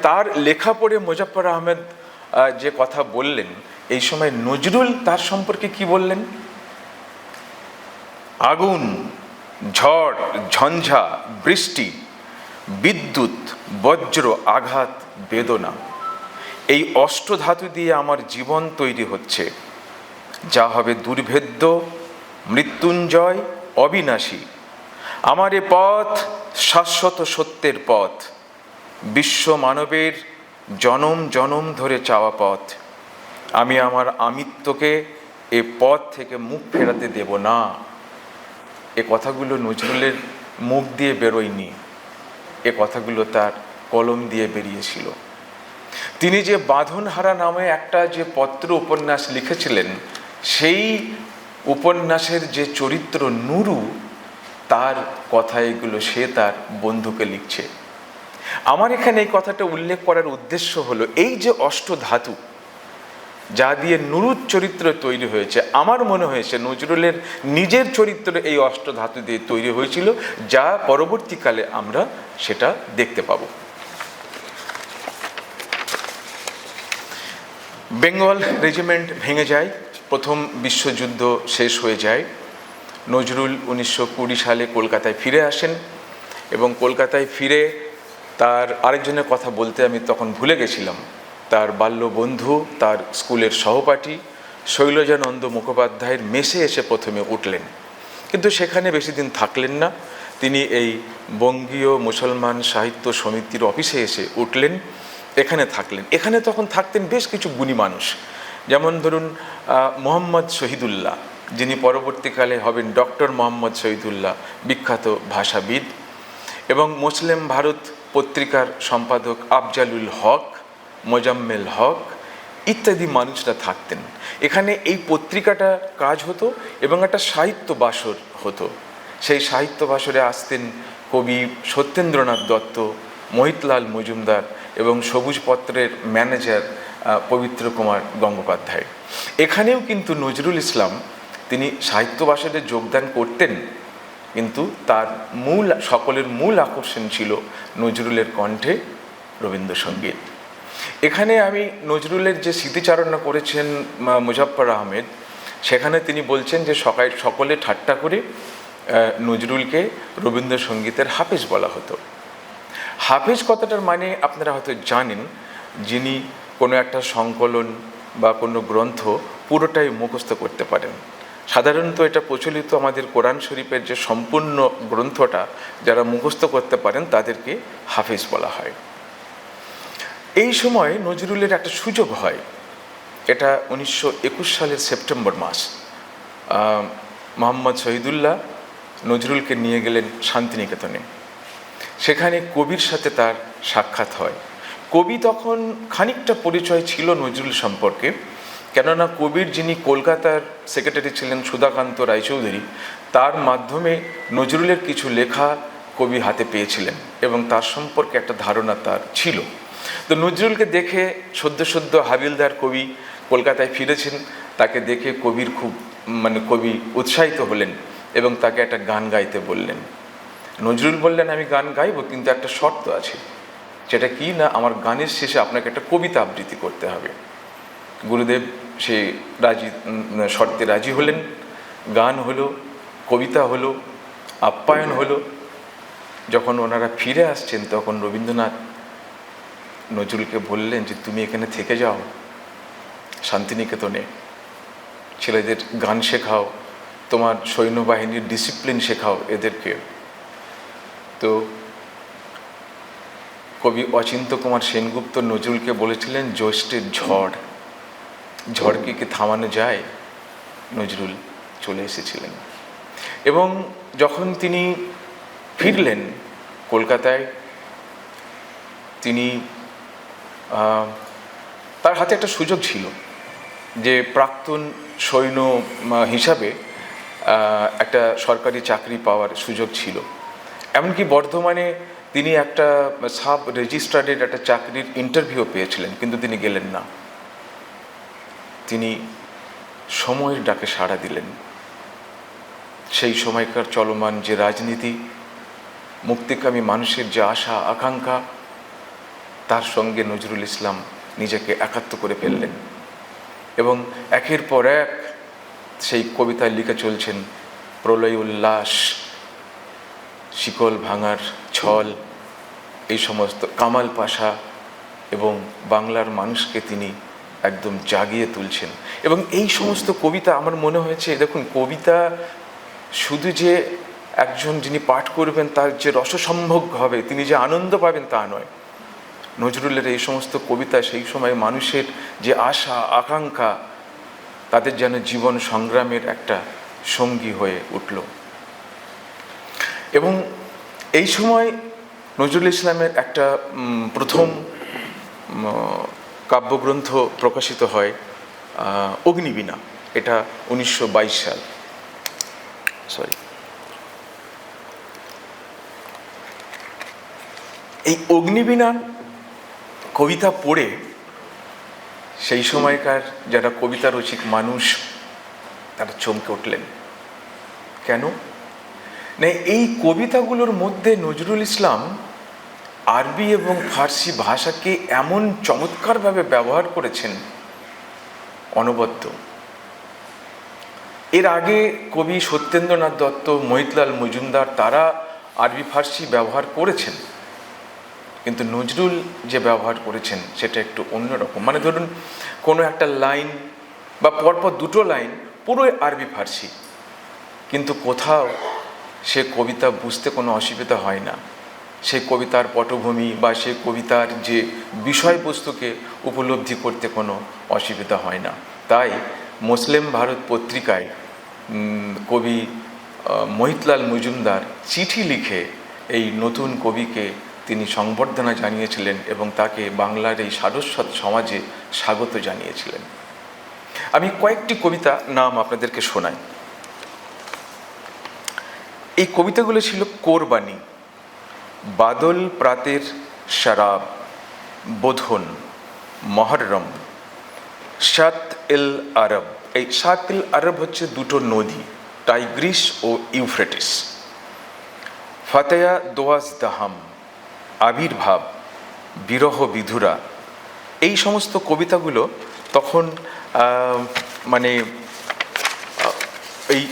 তার লেখা পড়ে মুজাফফর আহমেদ যে কথা বললেন, এই সময় নজরুল তার সম্পর্কে কি বললেন? আগুন, ঝড়, ঝঞ্ঝা, বৃষ্টি, বিদ্যুৎ, বজ্র, আঘাত, বেদনা, এই অষ্টধাতু দিয়ে আমার জীবন তৈরি হচ্ছে, যা হবে দুর্ভেদ্য, মৃত্যুঞ্জয়, অবিনাশী। আমার এ পথ শাশ্বত সত্যের পথ, বিশ্ব মানবের জনম জনম ধরে চাওয়া পথ। আমি আমার আমিত্বকে এ পথ থেকে মুখ ফেরাতে দেব না। এ কথাগুলো নজরুলের মুখ দিয়ে বেরোয়নি, এ কথাগুলো তার কলম দিয়ে বেরিয়েছিল। তিনি যে বাঁধনহারা নামে একটা যে পত্র উপন্যাস লিখেছিলেন, সেই উপন্যাসের যে চরিত্র নুরু, তার কথা এগুলো সে তার বন্ধুকে লিখছে। আমার এখানে এই কথাটা উল্লেখ করার উদ্দেশ্য হলো, এই যে অষ্টধাতু যা দিয়ে নুরুর চরিত্র তৈরি হয়েছে, আমার মনে হয়েছে নজরুলের নিজের চরিত্র এই অষ্টধাতু দিয়ে তৈরি হয়েছিল, যা পরবর্তীকালে আমরা সেটা দেখতে পাব। বেঙ্গল রেজিমেন্ট ভেঙে যায়, প্রথম বিশ্বযুদ্ধ শেষ হয়ে যায়। নজরুল 1920 সালে কলকাতায় ফিরে আসেন এবং কলকাতায় ফিরে তার আরেকজনের কথা বলতে আমি তখন ভুলে গেছিলাম। তার বাল্য বন্ধু, তার স্কুলের সহপাঠী শৈলজানন্দ মুখোপাধ্যায়ের মেসে এসে প্রথমে উঠলেন, কিন্তু সেখানে বেশি দিন থাকলেন না। তিনি এই বঙ্গীয় মুসলমান সাহিত্য সমিতির অফিসে এসে উঠলেন, এখানে থাকলেন। এখানে তখন থাকতেন বেশ কিছু গুণী মানুষ, যেমন ধরুন মোহাম্মদ শহীদুল্লাহ, যিনি পরবর্তীকালে হবেন ডক্টর মোহাম্মদ শহীদুল্লাহ, বিখ্যাত ভাষাবিদ, এবং মুসলিম ভারত পত্রিকার সম্পাদক আফজালুল হক, মোজাম্মেল হক ইত্যাদি মানুষরা থাকতেন এখানে। এই পত্রিকাটা কাজ হতো এবং একটা সাহিত্য বাসর হতো। সেই সাহিত্য বাসরে আসতেন কবি সত্যেন্দ্রনাথ দত্ত, মোহিতলাল মজুমদার এবং সবুজ পত্রের ম্যানেজার পবিত্র কুমার গঙ্গোপাধ্যায়। এখানেও কিন্তু নজরুল ইসলাম তিনি সাহিত্য বাসরে যোগদান করতেন, কিন্তু তার সকলের মূল আকর্ষণ ছিল নজরুলের কণ্ঠে রবীন্দ্রসঙ্গীত। এখানে আমি নজরুলের যে স্মৃতিচারণা করেছেন মুজাফফর আহমেদ, সেখানে তিনি বলছেন যে সকলে ঠাট্টা করে নজরুলকে রবীন্দ্রসঙ্গীতের হাফেজ বলা হতো। হাফেজ কথাটার মানে আপনারা হয়তো জানেন, যিনি কোনো একটা সংকলন বা কোনো গ্রন্থ পুরোটাই মুখস্থ করতে পারেন। সাধারণত এটা প্রচলিত আমাদের কোরআন শরীফের যে সম্পূর্ণ গ্রন্থটা যারা মুখস্থ করতে পারেন তাদেরকে হাফেজ বলা হয়। এই সময় নজরুলের একটা সুযোগ হয়, এটা 1921 সালের সেপ্টেম্বর মাস। মোহাম্মদ শহীদুল্লাহ নজরুলকে নিয়ে গেলেন শান্তিনিকেতনে। সেখানে কবির সাথে তার সাক্ষাৎ হয়। কবি তখন খানিকটা পরিচয় ছিল নজরুল সম্পর্কে, কেননা কবির যিনি কলকাতার সেক্রেটারি ছিলেন সুধাকান্ত রায়চৌধুরী, তার মাধ্যমে নজরুলের কিছু লেখা কবি হাতে পেয়েছিলেন এবং তার সম্পর্কে একটা ধারণা তার ছিল। তো নজরুলকে দেখে সদ্য হাবিলদার কবি কলকাতায় ফিরেছেন, তাকে দেখে কবি উৎসাহিত হলেন এবং তাকে একটা গান গাইতে বললেন। নজরুল বললেন, আমি গান গাইব, কিন্তু একটা শর্ত আছে। সেটা কি না, আমার গানের শেষে আপনাকে একটা কবিতা আবৃত্তি করতে হবে। গুরুদেব সে শর্তে রাজি হলেন। গান হলো, কবিতা হলো, আপ্যায়ন হলো। যখন ওনারা ফিরে আসছেন তখন রবীন্দ্রনাথ নজরুলকে বললেন যে তুমি এখানে থেকে যাও, শান্তিনিকেতনে ছেলেদের গান শেখাও, তোমার সৈন্যবাহিনীর ডিসিপ্লিন শেখাও এদেরকে। তো কবি অচিন্ত্য কুমার সেনগুপ্ত নজরুলকে বলেছিলেন, জ্যৈষ্ঠের ঝড়কে কি থামানো যায়? নজরুল চলে এসেছিলেন এবং যখন তিনি ফিরলেন কলকাতায়, তিনি তার হাতে একটা সুযোগ ছিল যে প্রাক্তন সৈন্য হিসাবে একটা সরকারি চাকরি পাওয়ার সুযোগ ছিল। এমনকি বর্ধমানে তিনি একটা সাব রেজিস্ট্রারের একটা চাকরির ইন্টারভিউ পেয়েছিলেন, কিন্তু তিনি গেলেন না। তিনি সময়ের ডাকে সাড়া দিলেন। সেই সময়কার চলমান যে রাজনীতি, মুক্তিকামী মানুষের যে আশা আকাঙ্ক্ষা, তার সঙ্গে নজরুল ইসলাম নিজেকে একাত্ম করে ফেললেন এবং একের পর এক সেই কবিতায় লিখে চলছেন, প্রলয় উল্লাস, শিকল ভাঙার ছল, এই সমস্ত কামাল পাশা, এবং বাংলার মানুষকে তিনি একদম জাগিয়ে তুলছেন। এবং এই সমস্ত কবিতা আমার মনে হয়েছে, দেখুন, কবিতা শুধু যে একজন যিনি পাঠ করবেন তার যে রসসম্ভোগ হবে, তিনি যে আনন্দ পাবেন তা নয়। নজরুলের এই সমস্ত কবিতা সেই সময় মানুষের যে আশা আকাঙ্ক্ষা, তাদের যেন জীবন সংগ্রামের একটা সঙ্গী হয়ে উঠল। এবং এই সময় নজরুল ইসলামের একটা প্রথম কাব্যগ্রন্থ প্রকাশিত হয়, অগ্নিবীণা। এটা 1922 সাল। এই অগ্নিবীণা কবিতা পড়ে সেই সময়কার যারা কবিতা রসিক মানুষ তারা চমকে উঠলেন। কেন না, এই কবিতাগুলোর মধ্যে নজরুল ইসলাম আরবি এবং ফার্সি ভাষাকে এমন চমৎকারভাবে ব্যবহার করেছেন, অনবদ্য। এর আগে কবি সত্যেন্দ্রনাথ দত্ত, মহিতলাল মজুমদার তারা আরবি ফার্সি ব্যবহার করেছেন, কিন্তু নজরুল যে ব্যবহার করেছেন সেটা একটু অন্যরকম। মানে ধরুন, কোনো একটা লাইন বা পরপর দুটো লাইন পুরোই আরবি ফার্সি, কিন্তু কোথাও সে কবিতা বুঝতে কোনো অসুবিধা হয় না। সেই কবিতার পটভূমি বা সেই কবিতার যে বিষয়বস্তুকে উপলব্ধি করতে কোনো অসুবিধা হয় না। তাই মুসলিম ভারত পত্রিকায় কবি মহিতলাল মজুমদার চিঠি লিখে এই নতুন কবিকে তিনি সংবর্ধনা জানিয়েছিলেন এবং তাকে বাংলার এই সারস্বত সমাজে স্বাগত জানিয়েছিলেন। আমি কয়েকটি কবিতা নাম আপনাদেরকে শোনাই। এই কবিতাগুলো ছিল কোরবানি, বাদল প্রাতের শরাব, বোধন, মহরম, সাত ইল আরব। এই সাত ইল আরব হচ্ছে দুটো নদী, টাইগ্রিস ও ইউফ্রেটিস। ফাতেয়া দোয়াজ দাহাম, আবির্ভাব, বিরহ বিধুরা। এই সমস্ত কবিতাগুলো তখন মানে এই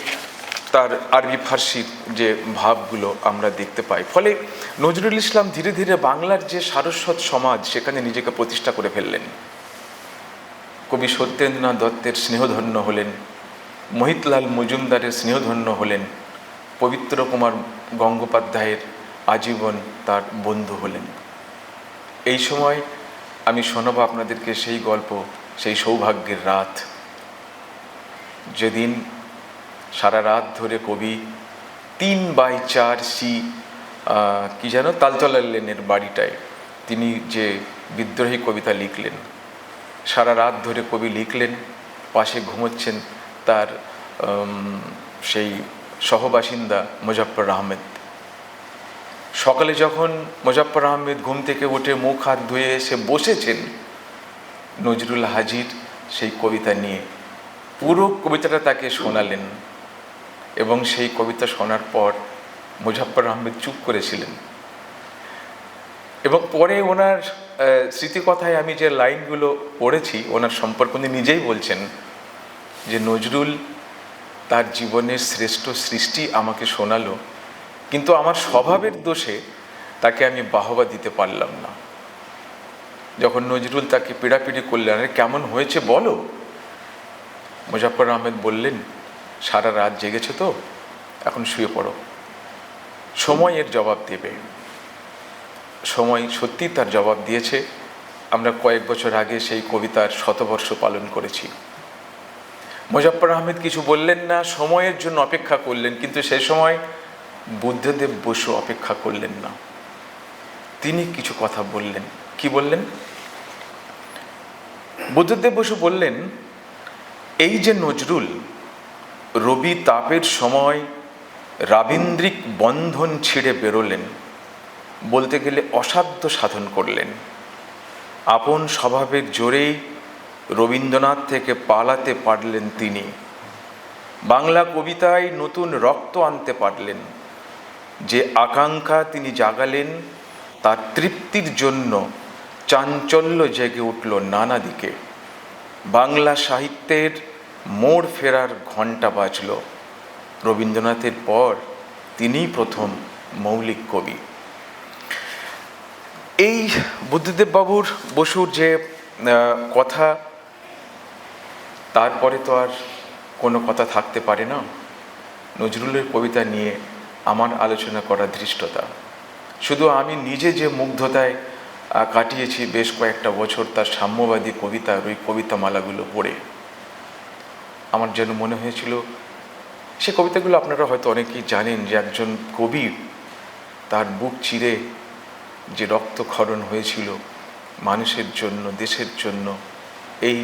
তার আরবি ফার্সির যে ভাবগুলো আমরা দেখতে পাই। ফলে নজরুল ইসলাম ধীরে ধীরে বাংলার যে সারস্বত সমাজ সেখানে নিজেকে প্রতিষ্ঠা করে ফেললেন। কবি সত্যেন্দ্রনাথ দত্তের স্নেহধন্য হলেন, মহিতলাল মজুমদারের স্নেহধন্য হলেন, পবিত্র কুমার গঙ্গোপাধ্যায়ের আজীবন তার বন্ধু হলেন। এই সময় আমি শোনাবো আপনাদেরকে সেই গল্প, সেই সৌভাগ্যের রাত, যেদিন সারা রাত ধরে কবি 3/4 সি কি যেন তালতলা লেনের বাড়িটায় তিনি যে বিদ্রোহী কবিতা লিখলেন, সারা রাত ধরে কবি লিখলেন। পাশে ঘুমোচ্ছেন তার সেই সহবাসিন্দা মুজফ্ফর আহমেদ। সকালে যখন মুজফ্ফর আহমেদ ঘুম থেকে উঠে মুখ হাত ধুয়ে এসে বসেছেন, নজরুল হাজির সেই কবিতা নিয়ে। পুরো কবিতাটা তাকে শোনালেন এবং সেই কবিতা শোনার পর মুজফ্ফর আহমেদ চুপ করেছিলেন। এবং পরে ওনার স্মৃতিকথায় আমি যে লাইনগুলো পড়েছি ওনার সম্পর্কে উনি নিজেই বলছেন যে নজরুল তার জীবনের শ্রেষ্ঠ সৃষ্টি আমাকে শোনালো, কিন্তু আমার স্বভাবের দোষে তাকে আমি বাহবা দিতে পারলাম না। যখন নজরুল তাকে পিড়াপিড়ি করলেন, আরে কেমন হয়েছে বলো, মুজফ্ফর আহমেদ বললেন, সারা রাত জেগেছে তো, এখন শুয়ে পড়ো, সময় এর জবাব দেবে। সময় সত্যি তার জবাব দিয়েছে। আমরা কয়েক বছর আগে সেই কবিতার শতবর্ষ পালন করেছি। মুজফ্ফর আহমেদ কিছু বললেন না, সময়ের জন্য অপেক্ষা করলেন, কিন্তু সে সময় বুদ্ধদেব বসু অপেক্ষা করলেন না। তিনি কিছু কথা বললেন। কি বললেন? বুদ্ধদেব বসু বললেন, এই যে নজরুল রবি তাপের সময় রাবীন্দ্রিক বন্ধন ছিঁড়ে বেরোলেন, বলতে গেলে অসাধ্য সাধন করলেন। আপন স্বভাবের জোরেই রবীন্দ্রনাথ থেকে পালাতে পারলেন তিনি। বাংলা কবিতায় নতুন রক্ত আনতে পারলেন। যে আকাঙ্ক্ষা তিনি জাগালেন তার তৃপ্তির জন্য চাঞ্চল্য জেগে উঠল নানা দিকে। বাংলা সাহিত্যের মোড় ফেরার ঘণ্টা বাজল। রবীন্দ্রনাথের পর তিনিই প্রথম মৌলিক কবি। এই বুদ্ধদেব বাবুর বসুর যে কথা, তারপরে তো আর কোনো কথা থাকতে পারে না। নজরুলের কবিতা নিয়ে আমার আলোচনা করার ধৃষ্টতা, শুধু আমি নিজে যে মুগ্ধতায় কাটিয়েছি বেশ কয়েকটা বছর তার সাম্যবাদী কবিতার ওই কবিতামালাগুলো পড়ে, আমার যেন মনে হয়েছিল, সে কবিতাগুলো আপনারা হয়তো অনেকেই জানেন, যে একজন কবি তার বুক চিরে যে রক্তক্ষরণ হয়েছিল মানুষের জন্য, দেশের জন্য, এই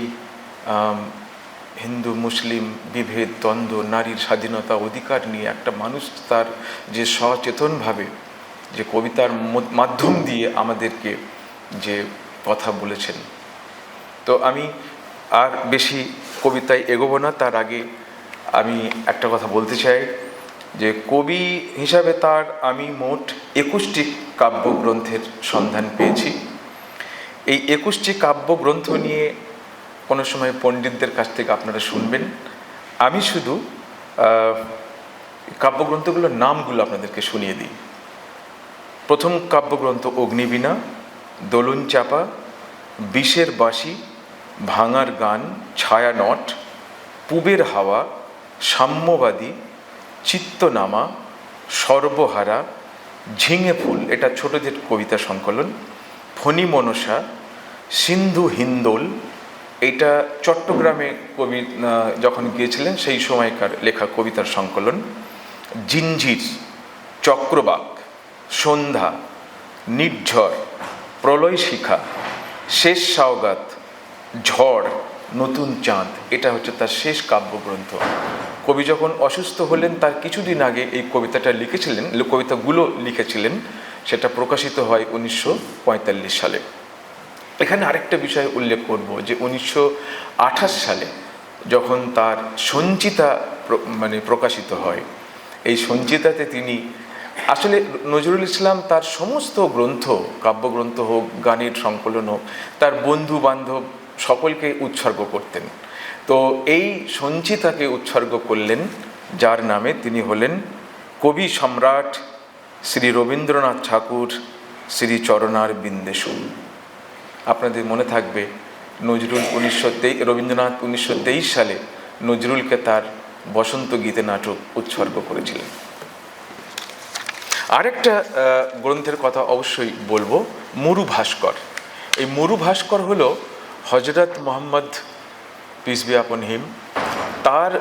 হিন্দু মুসলিম বিভেদ, দ্বন্দ্ব, নারীর স্বাধীনতা অধিকার নিয়ে একটা মানুষ তার যে সচেতনভাবে যে কবিতার মাধ্যম দিয়ে আমাদেরকে যে কথা বলেছেন। তো আমি আর বেশি কবিতায় এগোবো না, তার আগে আমি একটা কথা বলতে চাই যে কবি হিসাবে তার আমি মোট 21টি কাব্যগ্রন্থের সন্ধান পেয়েছি। এই 21টি কাব্যগ্রন্থ নিয়ে কোনো সময় পণ্ডিতদের কাছ থেকে আপনারা শুনবেন। আমি শুধু কাব্যগ্রন্থগুলোর নামগুলো আপনাদেরকে শুনিয়ে দিই। প্রথম কাব্যগ্রন্থ অগ্নিবীণা, দোলন চাপা, বিষের বাঁশি, ভাঙার গান, ছায়ানট, পুবের হাওয়া, সাম্যবাদী, চিত্তনামা, সর্বহারা, ঝিঙে ফুল, এটা ছোটদের কবিতা সংকলন, ফণী মনসা, সিন্ধু হিন্দোল, এইটা চট্টগ্রামে কবি যখন গিয়েছিলেন সেই সময়কার লেখা কবিতার সংকলন, জিঞ্জির, চক্রবাক, সন্ধ্যা, নির্ঝর, প্রলয় শিখা, শেষ সাওগাত, ঝড়, নতুন চাঁদ, এটা হচ্ছে তার শেষ কাব্যগ্রন্থ। কবি যখন অসুস্থ হলেন তার কিছুদিন আগে এই কবিতাগুলো লিখেছিলেন, সেটা প্রকাশিত হয় 1945 সালে। এখানে আরেকটা বিষয় উল্লেখ করব যে 1928 সালে যখন তার সঞ্চিতা প্রকাশিত হয়, এই সঞ্চিতাতে তিনি আসলে নজরুল ইসলাম তার সমস্ত গ্রন্থ, কাব্যগ্রন্থ হোক, গানের সংকলন হোক, তার বন্ধু বান্ধব সকলকে উৎসর্গ করতেন। তো এই সঞ্চিতাকে উৎসর্গ করলেন যার নামে তিনি হলেন কবি সম্রাট শ্রী রবীন্দ্রনাথ ঠাকুর শ্রী চরণার বিন্দেষু। আপনাদের মনে থাকবে রবীন্দ্রনাথ 1923 সালে নজরুলকে তার বসন্ত গীতে নাটক উৎসর্গ করেছিলেন। আরেকটা গ্রন্থের কথা অবশ্যই বলবো, মরু ভাস্কর। এই মরু ভাস্কর হলো হজরত মোহাম্মদ পিস বি আপন হিম, তার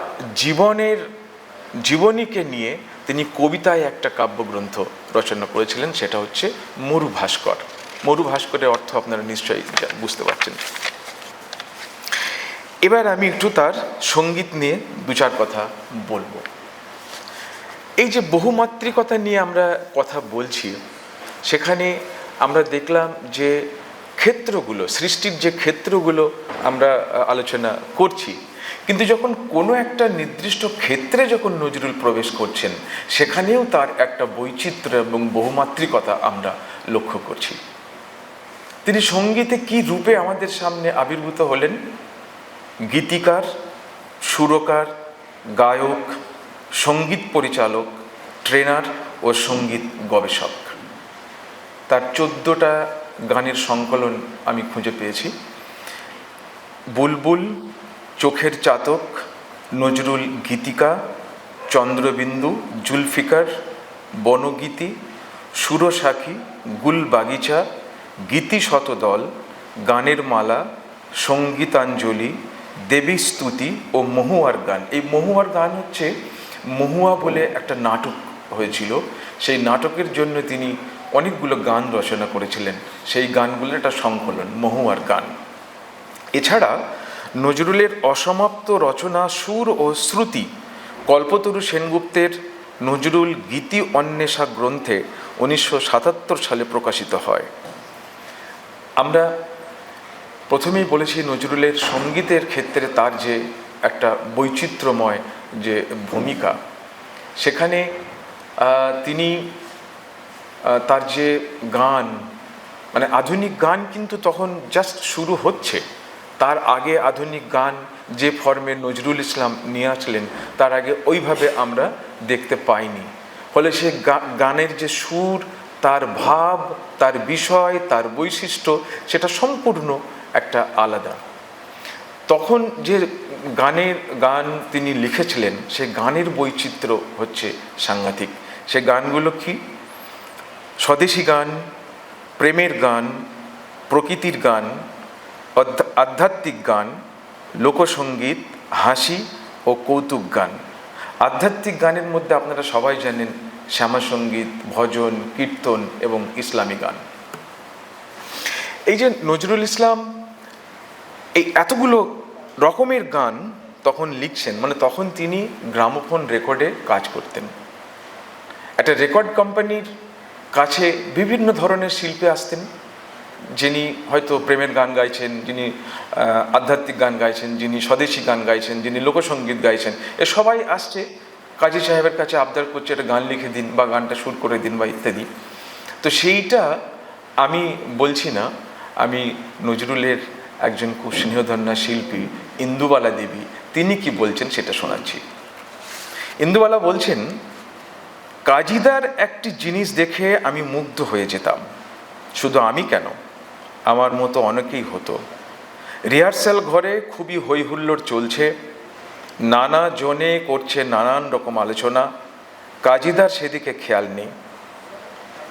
জীবনীকে নিয়ে তিনি কবিতায় একটা কাব্যগ্রন্থ রচনা করেছিলেন, সেটা হচ্ছে মরু ভাস্কর। মরু ভাস্করের অর্থ আপনারা নিশ্চয়ই বুঝতে পারছেন। এবার আমি একটু তার সঙ্গীত নিয়ে দু চার কথা বলবো। এই যে বহুমাত্রিকতা নিয়ে আমরা কথা বলছি, সেখানে আমরা দেখলাম যে ক্ষেত্রগুলো, সৃষ্টির যে ক্ষেত্রগুলো আমরা আলোচনা করছি, কিন্তু যখন কোনো একটা নির্দিষ্ট ক্ষেত্রে যখন নজরুল প্রবেশ করছেন, সেখানেও তার একটা বৈচিত্র্য এবং বহুমাত্রিকতা আমরা লক্ষ্য করছি। তিনি সঙ্গীতে কি রূপে আমাদের সামনে আবির্ভূত হলেন? গীতিকার, সুরকার, গায়ক, সঙ্গীত পরিচালক, ট্রেনার ও সঙ্গীত গবেষক। তার 14টা গানের সংকলন আমি খুঁজে পেয়েছি। বুলবুল, চোখের চাতক, নজরুল গীতিকা, চন্দ্রবিন্দু, জুলফিকার, বনগীতি, সুরসাখী, গুলবাগিচা, গীতি শতদল, গানের মালা, সঙ্গীতাঞ্জলি, দেবী স্তুতি ও মহুয়ার গান। এই মহুয়ার গান হচ্ছে, মহুয়া বলে একটা নাটক হয়েছিল, সেই নাটকের জন্য তিনি অনেকগুলো গান রচনা করেছিলেন, সেই গানগুলোর একটা সংকলন মহুয়ার গান। এছাড়া নজরুলের অসমাপ্ত রচনা সুর ও শ্রুতি কল্পতরু সেনগুপ্তের নজরুল গীতি অন্বেষা গ্রন্থে 1977 সালে প্রকাশিত হয়। আমরা প্রথমেই বলেছি নজরুলের সঙ্গীতের ক্ষেত্রে তার যে একটা বৈচিত্র্যময় যে ভূমিকা, সেখানে তিনি তার যে গান, আধুনিক গান কিন্তু তখন জাস্ট শুরু হচ্ছে, তার আগে আধুনিক গান যে ফর্মে নজরুল ইসলাম নিয়ে আসলেন তার আগে ওইভাবে আমরা দেখতে পাইনি। ফলে সে গানের যে সুর, তার ভাব, তার বিষয়, তার বৈশিষ্ট্য, সেটা সম্পূর্ণ একটা আলাদা। তখন যে গান তিনি লিখেছিলেন, সে গানের বৈচিত্র্য হচ্ছে সাংঘাতিক। সে গানগুলো কি? স্বদেশী গান, প্রেমের গান, প্রকৃতির গান, আধ্যাত্মিক গান, লোকসঙ্গীত, হাসি ও কৌতুক গান। আধ্যাত্মিক গানের মধ্যে আপনারা সবাই জানেন শ্যামাসঙ্গীত, ভজন, কীর্তন এবং ইসলামী গান। এই যে নজরুল ইসলাম এই এতগুলো রকমের গান তখন লিখছেন, মানে তখন তিনি গ্রামোফোন রেকর্ডে কাজ করতেন। একটা রেকর্ড কোম্পানির কাছে বিভিন্ন ধরনের শিল্পী আসতেন, যিনি হয়তো প্রেমের গান গাইছেন, যিনি আধ্যাত্মিক গান গাইছেন, যিনি স্বদেশী গান গাইছেন, যিনি লোকসঙ্গীত গাইছেন। এ সবাই আসছে কাজী সাহেবের কাছে আবদার করছে একটা গান লিখে দিন বা গানটা শুট করে দিন বা ইত্যাদি। তো সেইটা আমি বলছি না, আমি নজরুলের একজন খুব স্নেহধন্যা শিল্পী ইন্দুবালা দেবী, তিনি কি বলছেন সেটা শোনাচ্ছি। ইন্দুবালা বলছেন, কাজীদার একটি জিনিস দেখে আমি মুগ্ধ হয়ে যেতাম। শুধু আমি কেন, আমার মতো অনেকেই হতো। রিহার্সাল ঘরে খুবই হই হুল্লোড় চলছে, নানা জনে করছে নানান রকম আলোচনা, কাজীদার সেদিকে খেয়াল নেই।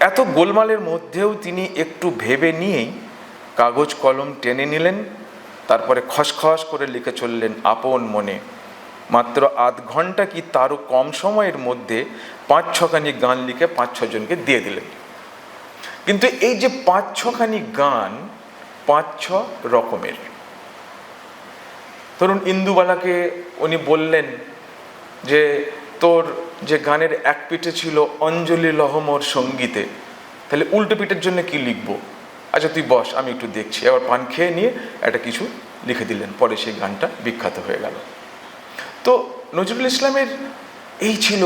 এত গোলমালের মধ্যেও তিনি একটু ভেবে নিয়েই কাগজ কলম টেনে নিলেন, তারপরে খসখস করে লিখে চললেন আপন মনে। মাত্র আধ ঘন্টা কি তারও কম সময়ের মধ্যে 5-6খানি গান লিখে 5-6 জনকে দিয়ে দিলেন। কিন্তু এই যে 5-6খানি গান 5-6 রকমের। ধরুন ইন্দুবালাকে উনি বললেন যে তোর যে গানের এক পিঠে ছিল অঞ্জলি লহমর সঙ্গীতে, তাহলে উল্টো পিঠের জন্য কি লিখবো? আচ্ছা তুই বস, আমি একটু দেখছি। আবার পান খেয়ে নিয়ে একটা কিছু লিখে দিলেন, পরে সেই গানটা বিখ্যাত হয়ে গেল। তো নজরুল ইসলামের এই ছিল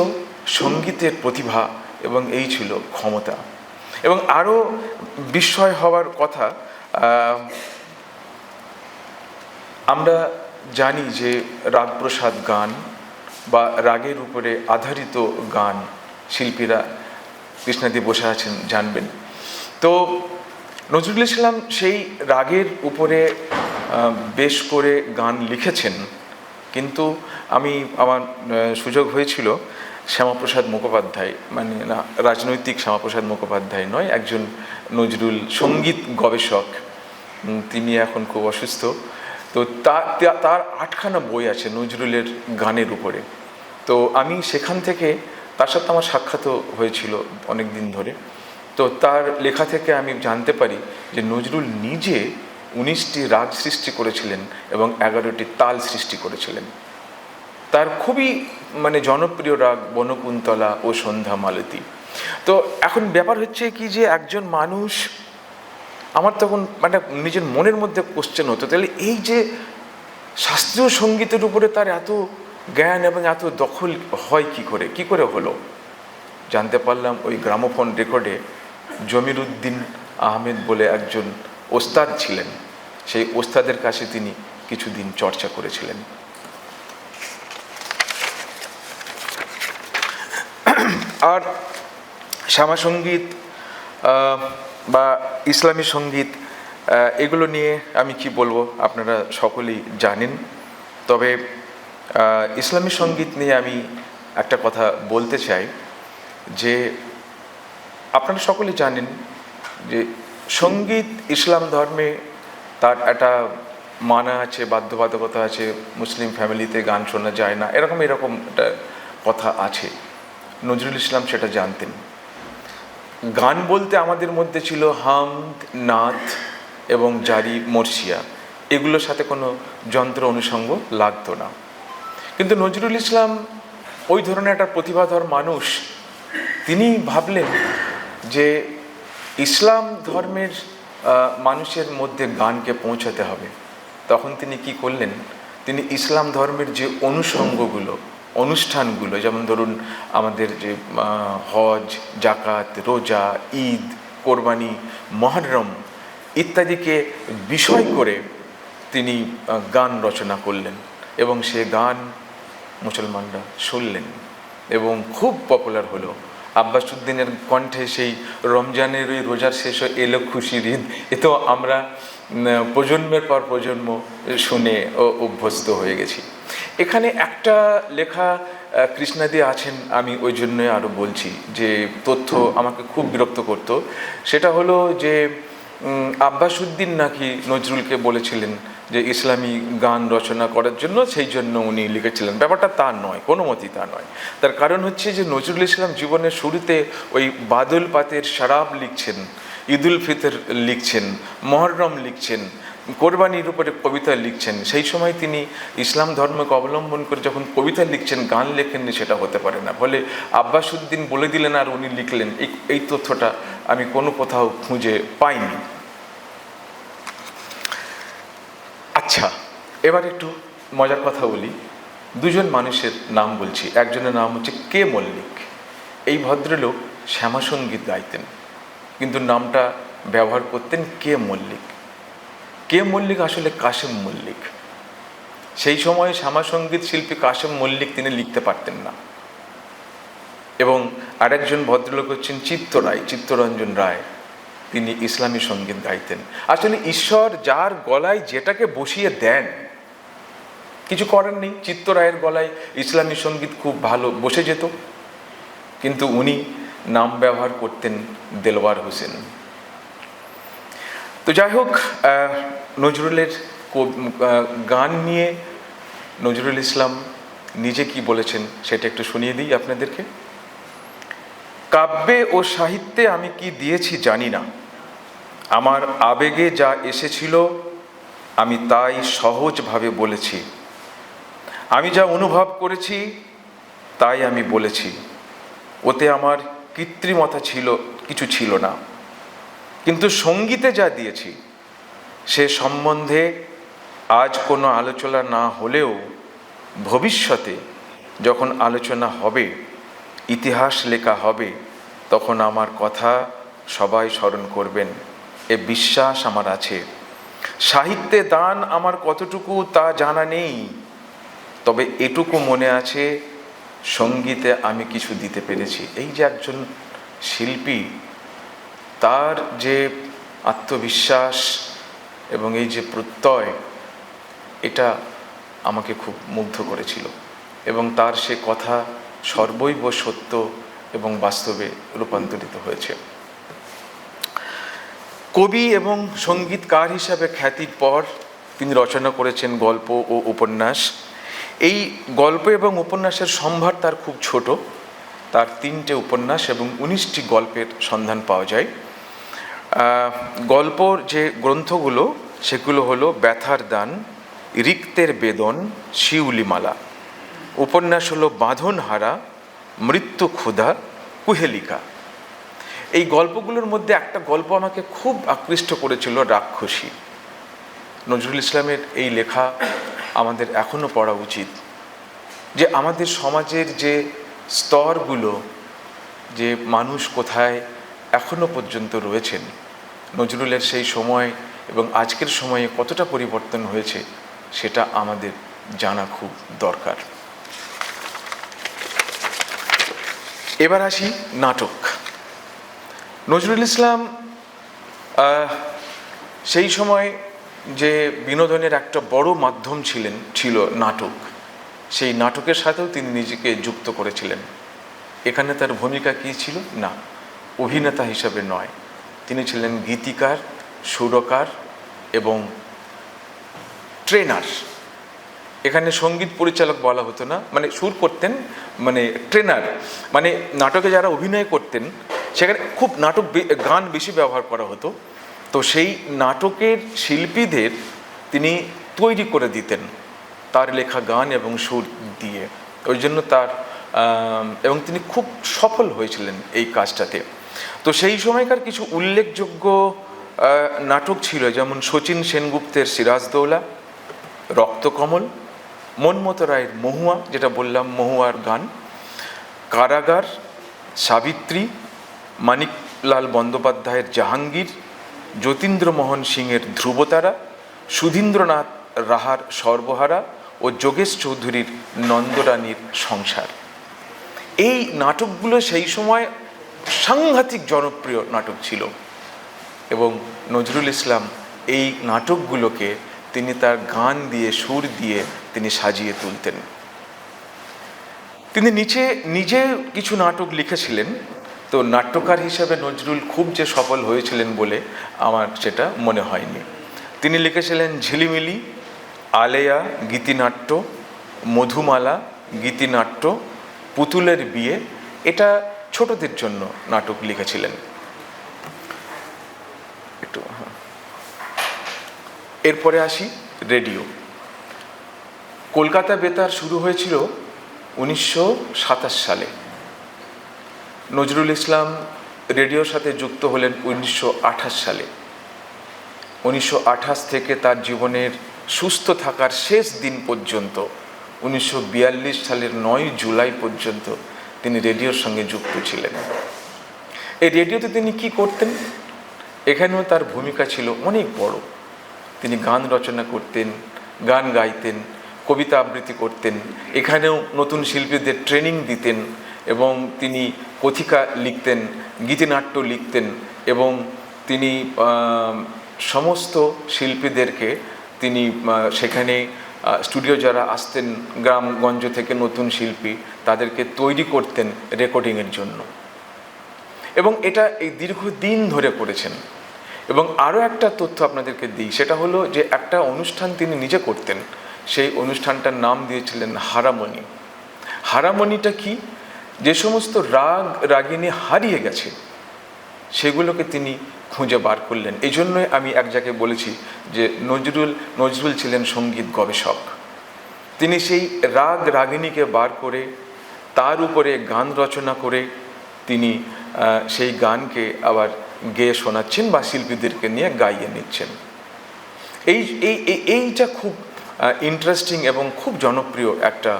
সঙ্গীতের প্রতিভা এবং এই ছিল ক্ষমতা। এবং আরও বিস্ময় হওয়ার কথা, আমরা জানি যে রাগপ্রসাদ গান বা রাগের উপরে আধারিত গান শিল্পীরা, কৃষ্ণাদি বসে আছেন জানবেন। তো নজরুল ইসলাম সেই রাগের উপরে বেশ করে গান লিখেছেন। কিন্তু আমার সুযোগ হয়েছিল শ্যামাপ্রসাদ মুখোপাধ্যায়, মানে না রাজনৈতিক শ্যামাপ্রসাদ মুখোপাধ্যায় নয়, একজন নজরুল সঙ্গীত গবেষক, তিনি এখন খুব অসুস্থ। তো তার 8খানা বই আছে নজরুলের গানের উপরে। তো আমি সেখান থেকে তার সাথে আমার সাক্ষাৎও হয়েছিল অনেক দিন ধরে। তো তার লেখা থেকে আমি জানতে পারি যে নজরুল নিজে 19টি রাগ সৃষ্টি করেছিলেন এবং 11টি তাল সৃষ্টি করেছিলেন। তার খুবই মানে জনপ্রিয় রাগ বনকুন্তলা ও সন্ধ্যা মালতী। তো এখন ব্যাপার হচ্ছে কি যে একজন মানুষ, আমার তখন মানে নিজের মনের মধ্যে কোশ্চেন হতো, তাহলে এই যে শাস্ত্রীয় সঙ্গীতের উপরে তার এত জ্ঞান এবং এত দখল হয় কি করে হলো? জানতে পারলাম ওই গ্রামোফোন রেকর্ডে জমির উদ্দিন আহমেদ বলে একজন ওস্তাদ ছিলেন, সেই ওস্তাদের কাছে তিনি কিছুদিন চর্চা করেছিলেন। আর শ্যামাসঙ্গীত বা ইসলামী সঙ্গীত, এগুলো নিয়ে আমি কি বলবো, আপনারা সকলেই জানেন। তবে ইসলামী সঙ্গীত নিয়ে আমি একটা কথা বলতে চাই যে আপনারা সকলেই জানেন যে সঙ্গীত ইসলাম ধর্মে তার একটা মানা আছে, বাধ্যবাধকতা আছে। মুসলিম ফ্যামিলিতে গান শোনা যায় না, এরকম একটা কথা আছে। নজরুল ইসলাম সেটা জানতেন। গান বলতে আমাদের মধ্যে ছিল হামদ, নাত এবং জারি, মর্সিয়া, এগুলোর সাথে কোনো যন্ত্র অনুষঙ্গ লাগতো না। কিন্তু নজরুল ইসলাম ওই ধরনের একটা প্রতিভাধর মানুষ, তিনি ভাবলেন যে ইসলাম ধর্মের মানুষের মধ্যে গানকে পৌঁছাতে হবে। তখন তিনি কি করলেন, তিনি ইসলাম ধর্মের যে অনুষঙ্গগুলো, অনুষ্ঠানগুলো, যেমন ধরুন আমাদের যে হজ, জাকাত, রোজা, ঈদ, কোরবানি, মহরম ইত্যাদিকে বিষয় করে তিনি গান রচনা করলেন এবং সে গান মুসলমানরা শুনলেন এবং খুব পপুলার হলো। আব্বাসউদ্দিনের কণ্ঠে সেই রমজানের ওই রোজার শেষ এলো খুশির ঈদ, এ তো আমরা প্রজন্মের পর প্রজন্ম শুনে অভ্যস্ত হয়ে গেছি। এখানে একটা লেখা কৃষ্ণাদি আছেন, আমি ওই জন্যই আরও বলছি যে তথ্য আমাকে খুব বিরক্ত করতো। সেটা হলো যে আব্বাসউদ্দিন নাকি নজরুলকে বলেছিলেন যে ইসলামী গান রচনা করার জন্য, সেই জন্য উনি লিখেছিলেন। ব্যাপারটা তা নয়, কোনো মতেই তা নয়। তার কারণ হচ্ছে যে নজরুল ইসলাম জীবনের শুরুতে ওই বাদল পাতের শরাব লিখছেন, ঈদুল ফিতর লিখছেন, মহররম লিখছেন, কোরবানির উপরে কবিতা লিখছেন। সেই সময় তিনি ইসলাম ধর্মকে অবলম্বন করে যখন কবিতা লিখছেন, গান লেখেননি, সেটা হতে পারে না। ফলে আব্বাসউদ্দিন বলে দিলেন আর উনি লিখলেন, এই তথ্যটা আমি কোনো কোথাও খুঁজে পাইনি। আচ্ছা, এবার একটু মজার কথা বলি। দুজন মানুষের নাম বলছি। একজনের নাম হচ্ছে কে মল্লিক। এই ভদ্রলোক শ্যামাসঙ্গীত গাইতেন, কিন্তু নামটা ব্যবহার করতেন কে মল্লিক। কে মল্লিক আসলে কাশেম মল্লিক। সেই সময়ে শ্যামাসঙ্গীত শিল্পী কাশেম মল্লিক তিনি লিখতে পারতেন না। এবং আরেকজন ভদ্রলোক হচ্ছেন চিত্তরঞ্জন রায়, তিনি ইসলামী সঙ্গীত গাইতেন। আসলে ঈশ্বর যার গলায় যেটাকে বসিয়ে দেন, কিছু করার নেই। চিত্ত রায়ের গলায় ইসলামী সঙ্গীত খুব ভালো বসে যেত, কিন্তু উনি নাম ব্যবহার করতেন দেলোয়ার হোসেন। তো যাই হোক, নজরুলের গান নিয়ে নজরুল ইসলাম নিজে কি বলেছেন সেটা একটু শুনিয়ে দিই আপনাদেরকে। কাব্যে ও সাহিত্যে আমি কি দিয়েছি জানি না, আমার আবেগে যা এসেছিল আমি তাই সহজভাবে বলেছি। আমি যা অনুভব করেছি তাই আমি বলেছি। ওতে আমার কৃত্রিমতা কিছু ছিল না। কিন্তু সঙ্গীতে যা দিয়েছি সে সম্বন্ধে আজ কোনো আলোচনা না হলেও ভবিষ্যতে যখন আলোচনা হবে, ইতিহাস লেখা হবে, তখন আমার কথা সবাই স্মরণ করবেন, এ বিশ্বাস আমার আছে। সাহিত্যে দান আমার কতটুকু তা জানা নেই, তবে এটুকু মনে আছে সঙ্গীতে আমি কিছু দিতে পেরেছি। এই যে একজন শিল্পী, তার যে আত্মবিশ্বাস এবং এই যে প্রত্যয়, এটা আমাকে খুব মুগ্ধ করেছিল এবং তার সে কথা সর্বৈব সত্য এবং বাস্তবে রূপান্তরিত হয়েছে। কবি এবং সঙ্গীতকার হিসাবে খ্যাতির পর তিনি রচনা করেছেন গল্প ও উপন্যাস। এই গল্প এবং উপন্যাসের সম্ভার তার খুব ছোট। তার 3টে উপন্যাস এবং 19টি গল্পের সন্ধান পাওয়া যায়। গল্পর যে গ্রন্থগুলো সেগুলো হলো ব্যথার দান, রিক্তের বেদন, শিউলিমালা। উপন্যাস হলো বাঁধনহারা, মৃত্যু ক্ষুধা, কুহেলিকা। এই গল্পগুলোর মধ্যে একটা গল্প আমাকে খুব আকৃষ্ট করেছিল, রাক্ষসী। নজরুল ইসলামের এই লেখা আমাদের এখনও পড়া উচিত। যে আমাদের সমাজের যে স্তরগুলো, যে মানুষ কোথায় এখনো পর্যন্ত রয়েছেন, নজরুলের সেই সময় এবং আজকের সময়ে কতটা পরিবর্তন হয়েছে সেটা আমাদের জানা খুব দরকার। এবার আসি নাটক। নজরুল ইসলাম সেই সময় যে বিনোদনের একটা বড় মাধ্যম ছিল নাটক, সেই নাটকের সাথেও তিনি নিজেকে যুক্ত করেছিলেন। এখানে তার ভূমিকা কী ছিল? না, অভিনেতা হিসাবে নয়, তিনি ছিলেন গীতিকার, সুরকার এবং ট্রেনার। এখানে সঙ্গীত পরিচালক বলা হতো না, মানে সুর করতেন, মানে ট্রেনার। মানে নাটকে যারা অভিনয় করতেন সেখানে খুব গান বেশি ব্যবহার করা হতো। তো সেই নাটকের শিল্পীদের তিনি তৈরি করে দিতেন তার লেখা গান এবং সুর দিয়ে। ওই জন্য এবং তিনি খুব সফল হয়েছিলেন এই কাজটাতে। তো সেই সময়কার কিছু উল্লেখযোগ্য নাটক ছিল, যেমন শচীন সেনগুপ্তের সিরাজদৌলা, রক্তকমল, মনমত রায়ের মহুয়া, যেটা বললাম মহুয়ার গান, কারাগার, সাবিত্রী, মানিকলাল বন্দ্যোপাধ্যায়ের জাহাঙ্গীর, যতীন্দ্রমোহন সিংয়ের ধ্রুবতারা, সুধীন্দ্রনাথ রাহার সর্বহারা ও যোগেশ চৌধুরীর নন্দরানীর সংসার। এই নাটকগুলো সেই সময় সাংঘাতিক জনপ্রিয় নাটক ছিল এবং নজরুল ইসলাম এই নাটকগুলোকে তিনি তার গান দিয়ে, সুর দিয়ে তিনি সাজিয়ে তুলতেন। তিনি নিজে কিছু নাটক লিখেছিলেন, তো নাট্যকার হিসাবে নজরুল খুব যে সফল হয়েছিলেন বলে আমার সেটা মনে হয়নি। তিনি লিখেছিলেন ঝিলিমিলি, আলেয়া গীতিনাট্য, মধুমালা গীতিনাট্য, পুতুলের বিয়ে, এটা ছোটদের জন্য নাটক লিখেছিলেন। একটু এরপরে আসি রেডিও। কলকাতা বেতার শুরু হয়েছিল 1927 সালে। নজরুল ইসলাম রেডিওর সাথে যুক্ত হলেন 1928 সালে। 1928 থেকে তার জীবনের সুস্থ থাকার শেষ দিন পর্যন্ত 1942 সালের 9 জুলাই পর্যন্ত তিনি রেডিওর সঙ্গে যুক্ত ছিলেন। এই রেডিওতে তিনি কি করতেন? এখানেও তার ভূমিকা ছিল অনেক বড়। তিনি গান রচনা করতেন, গান গাইতেন, কবিতা আবৃত্তি করতেন, এখানেও নতুন শিল্পীদের ট্রেনিং দিতেন এবং তিনি কথিকা লিখতেন, গীতিনাট্য লিখতেন এবং তিনি সমস্ত শিল্পীদেরকে তিনি সেখানে স্টুডিও যারা আসতেন গ্রামগঞ্জ থেকে নতুন শিল্পী, তাদেরকে তৈরি করতেন রেকর্ডিংয়ের জন্য এবং এটা এই দীর্ঘদিন ধরে করেছেন। এবং আরও একটা তথ্য আপনাদেরকে দিই, সেটা হলো যে একটা অনুষ্ঠান তিনি নিজে করতেন, সেই অনুষ্ঠানটার নাম দিয়েছিলেন হারামণি। হারামণিটা কি? যে সমস্ত রাগ রাগিনী হারিয়ে গেছে সেগুলোকে তিনি খুঁজে বার করলেন। এই জন্যই আমি এক জায়গায় বলেছি যে নজরুল ছিলেন সঙ্গীত গবেষক। তিনি সেই রাগ রাগিনীকে বার করে তার উপরে গান রচনা করে তিনি সেই গানকে আবার গেয়ে শোনাচ্ছেন বা শিল্পীদেরকে নিয়ে গাইয়ে নিচ্ছেন। এইটা খুব ইন্টারেস্টিং এবং খুব জনপ্রিয় একটা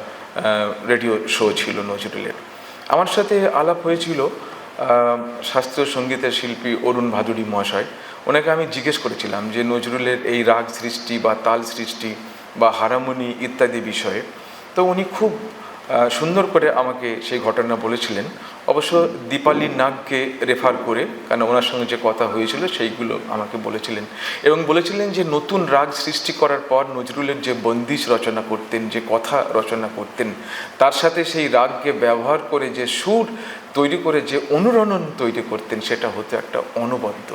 রেডিও শো ছিল নজরুলের। আমার সাথে আলাপ হয়েছিল শাস্ত্রীয় সঙ্গীতের শিল্পী অরুণ ভাদুড়ী মহাশয়। ওনাকে আমি জিজ্ঞেস করেছিলাম যে নজরুলের এই রাগ সৃষ্টি বা তাল সৃষ্টি বা হারমোনি ইত্যাদি বিষয়ে, তো উনি খুব সুন্দর করে আমাকে সেই ঘটনা বলেছিলেন। অবশ্য দীপালি নাগকে রেফার করে, কারণ ওনার সঙ্গে যে কথা হয়েছিল সেইগুলো আমাকে বলেছিলেন এবং বলেছিলেন যে নতুন রাগ সৃষ্টি করার পর নজরুলের যে বন্দিশ রচনা করতেন, যে কথা রচনা করতেন, তার সাথে সেই রাগকে ব্যবহার করে যে সুর তৈরি করে যে অনুরণন তৈরি করতেন, সেটা হতো একটা অনবদ্য।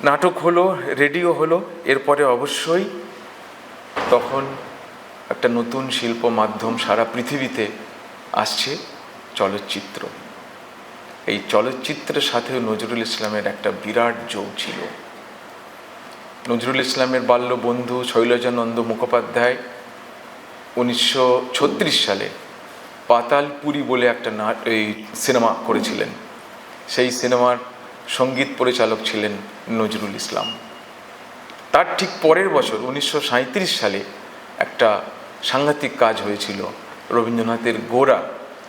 নাটক হলো, রেডিও হলো, এরপরে অবশ্যই তখন একটা নতুন শিল্প মাধ্যম সারা পৃথিবীতে আসছে, চলচ্চিত্র। এই চলচ্চিত্রের সাথেও নজরুল ইসলামের একটা বিরাট যোগ ছিল। নজরুল ইসলামের বাল্য বন্ধু শৈলজানন্দ মুখোপাধ্যায় 1936 সালে পাতালপুরী বলে একটা সিনেমা করেছিলেন। সেই সিনেমার সঙ্গীত পরিচালক ছিলেন নজরুল ইসলাম। তার ঠিক পরের বছর 1937 সালে একটা সাংঘাতিক কাজ হয়েছিল। রবীন্দ্রনাথের গোরা,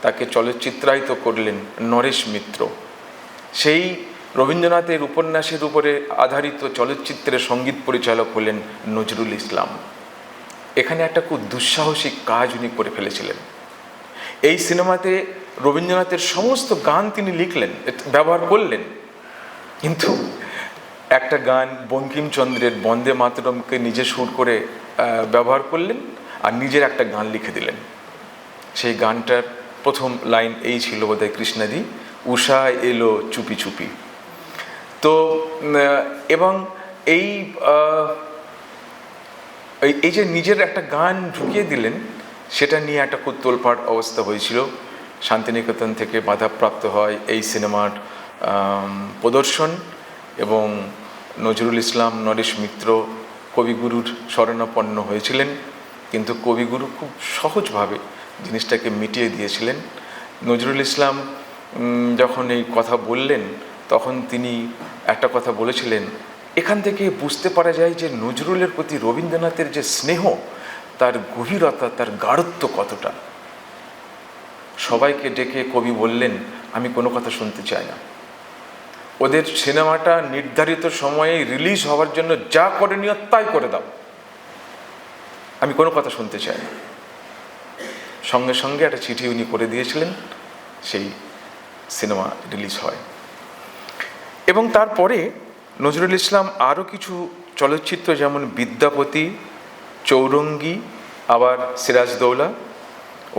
তাকে চলচ্চিত্রায়িত করলেন নরেশ মিত্র। সেই রবীন্দ্রনাথের উপন্যাসের উপরে আধারিত চলচ্চিত্রের সঙ্গীত পরিচালক হলেন নজরুল ইসলাম। এখানে একটা খুব দুঃসাহসিক কাজ উনি করে ফেলেছিলেন। এই সিনেমাতে রবীন্দ্রনাথের সমস্ত গান তিনি লিখলেন, ব্যবহার করলেন, কিন্তু একটা গান বঙ্কিমচন্দ্রের বন্দে মাতরমকে নিজে সুর করে ব্যবহার করলেন আর নিজের একটা গান লিখে দিলেন। সেই গানটার প্রথম লাইন এই ছিল বোধহয়, কৃষ্ণাদি উষা এলো চুপি চুপি। তো এবং এই যে নিজের একটা গান ঢুকিয়ে দিলেন, সেটা নিয়ে একটা খুব তোলপাড় অবস্থা হয়েছিল। শান্তিনিকেতন থেকে বাধাপ্রাপ্ত হয় এই সিনেমার প্রদর্শন এবং নজরুল ইসলাম, নরেশ মিত্র কবিগুরুর শরণাপন্ন হয়েছিলেন, কিন্তু কবিগুরু খুব সহজভাবে জিনিসটাকে মিটিয়ে দিয়েছিলেন। নজরুল ইসলাম যখন এই কথা বললেন, তখন তিনি একটা কথা বলেছিলেন, এখান থেকে বুঝতে পারা যায় যে নজরুলের প্রতি রবীন্দ্রনাথের যে স্নেহ, তার গভীরতা, তার গাঢ়ত্ব কতটা। সবাইকে ডেকে কবি বললেন, আমি কোনো কথা শুনতে চাই না, ওদের সিনেমাটা নির্ধারিত সময়ে রিলিজ হওয়ার জন্য যা করণীয় তাই করে দাও, আমি কোনো কথা শুনতে চাই না। সঙ্গে সঙ্গে একটা চিঠি উনি করে দিয়েছিলেন, সেই সিনেমা রিলিজ হয়। এবং তারপরে নজরুল ইসলাম আরও কিছু চলচ্চিত্র যেমন বিদ্যাপতি, চৌরঙ্গী, আবার সিরাজদৌলা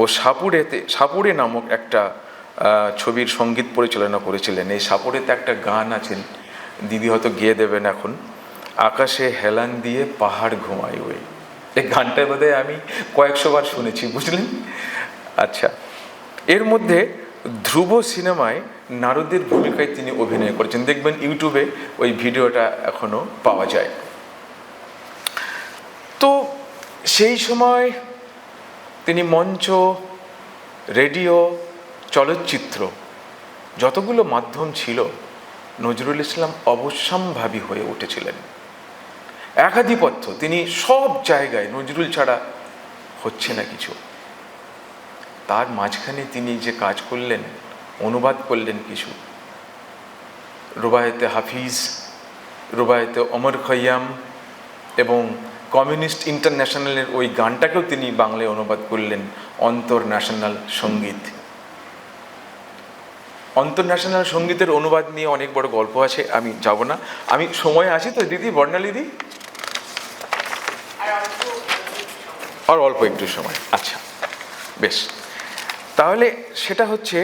ও সাপুড়ে নামক একটা ছবির সঙ্গীত পরিচালনা করেছিলেন। এই সাপুড়েতে একটা গান আছেন, দিদি হয়তো গেয়ে দেবেন এখন, আকাশে হেলান দিয়ে পাহাড় ঘুমায় ওই। এই গানটা বোধহয় আমি কয়েকশোবার শুনেছি, বুঝলেন? আচ্ছা, এর মধ্যে ধ্রুব সিনেমায় নারদের ভূমিকায় তিনি অভিনয় করেছেন, দেখবেন ইউটিউবে ওই ভিডিওটা এখনো পাওয়া যায়। তো সেই সময় তিনি মঞ্চ, রেডিও, চলচ্চিত্র যতগুলো মাধ্যম ছিল, নজরুল ইসলাম অবশ্যম্ভাবী হয়ে উঠেছিলেন। একাধিপত্য, তিনি সব জায়গায় নজরুল ছাড়া হচ্ছে না কিছু। তার মাঝখানে তিনি যে কাজ করলেন, অনুবাদ করলেন কিছু, রুবায়েতে হাফিজ, রুবায়েতে ওমর খৈয়াম এবং কমিউনিস্ট ইন্টারন্যাশনালের ওই গানটাকেও তিনি বাংলায় অনুবাদ করলেন, অন্তর্ন্যাশনাল সঙ্গীত। অন্তর্ন্যাশনাল সঙ্গীতের অনুবাদ নিয়ে অনেক বড় গল্প আছে, আমি যাব না। আমি সময় আছি তো দিদি, বর্ণালীদি? আর অল্প একটু সময়, আচ্ছা বেশ। তাহলে সেটা হচ্ছে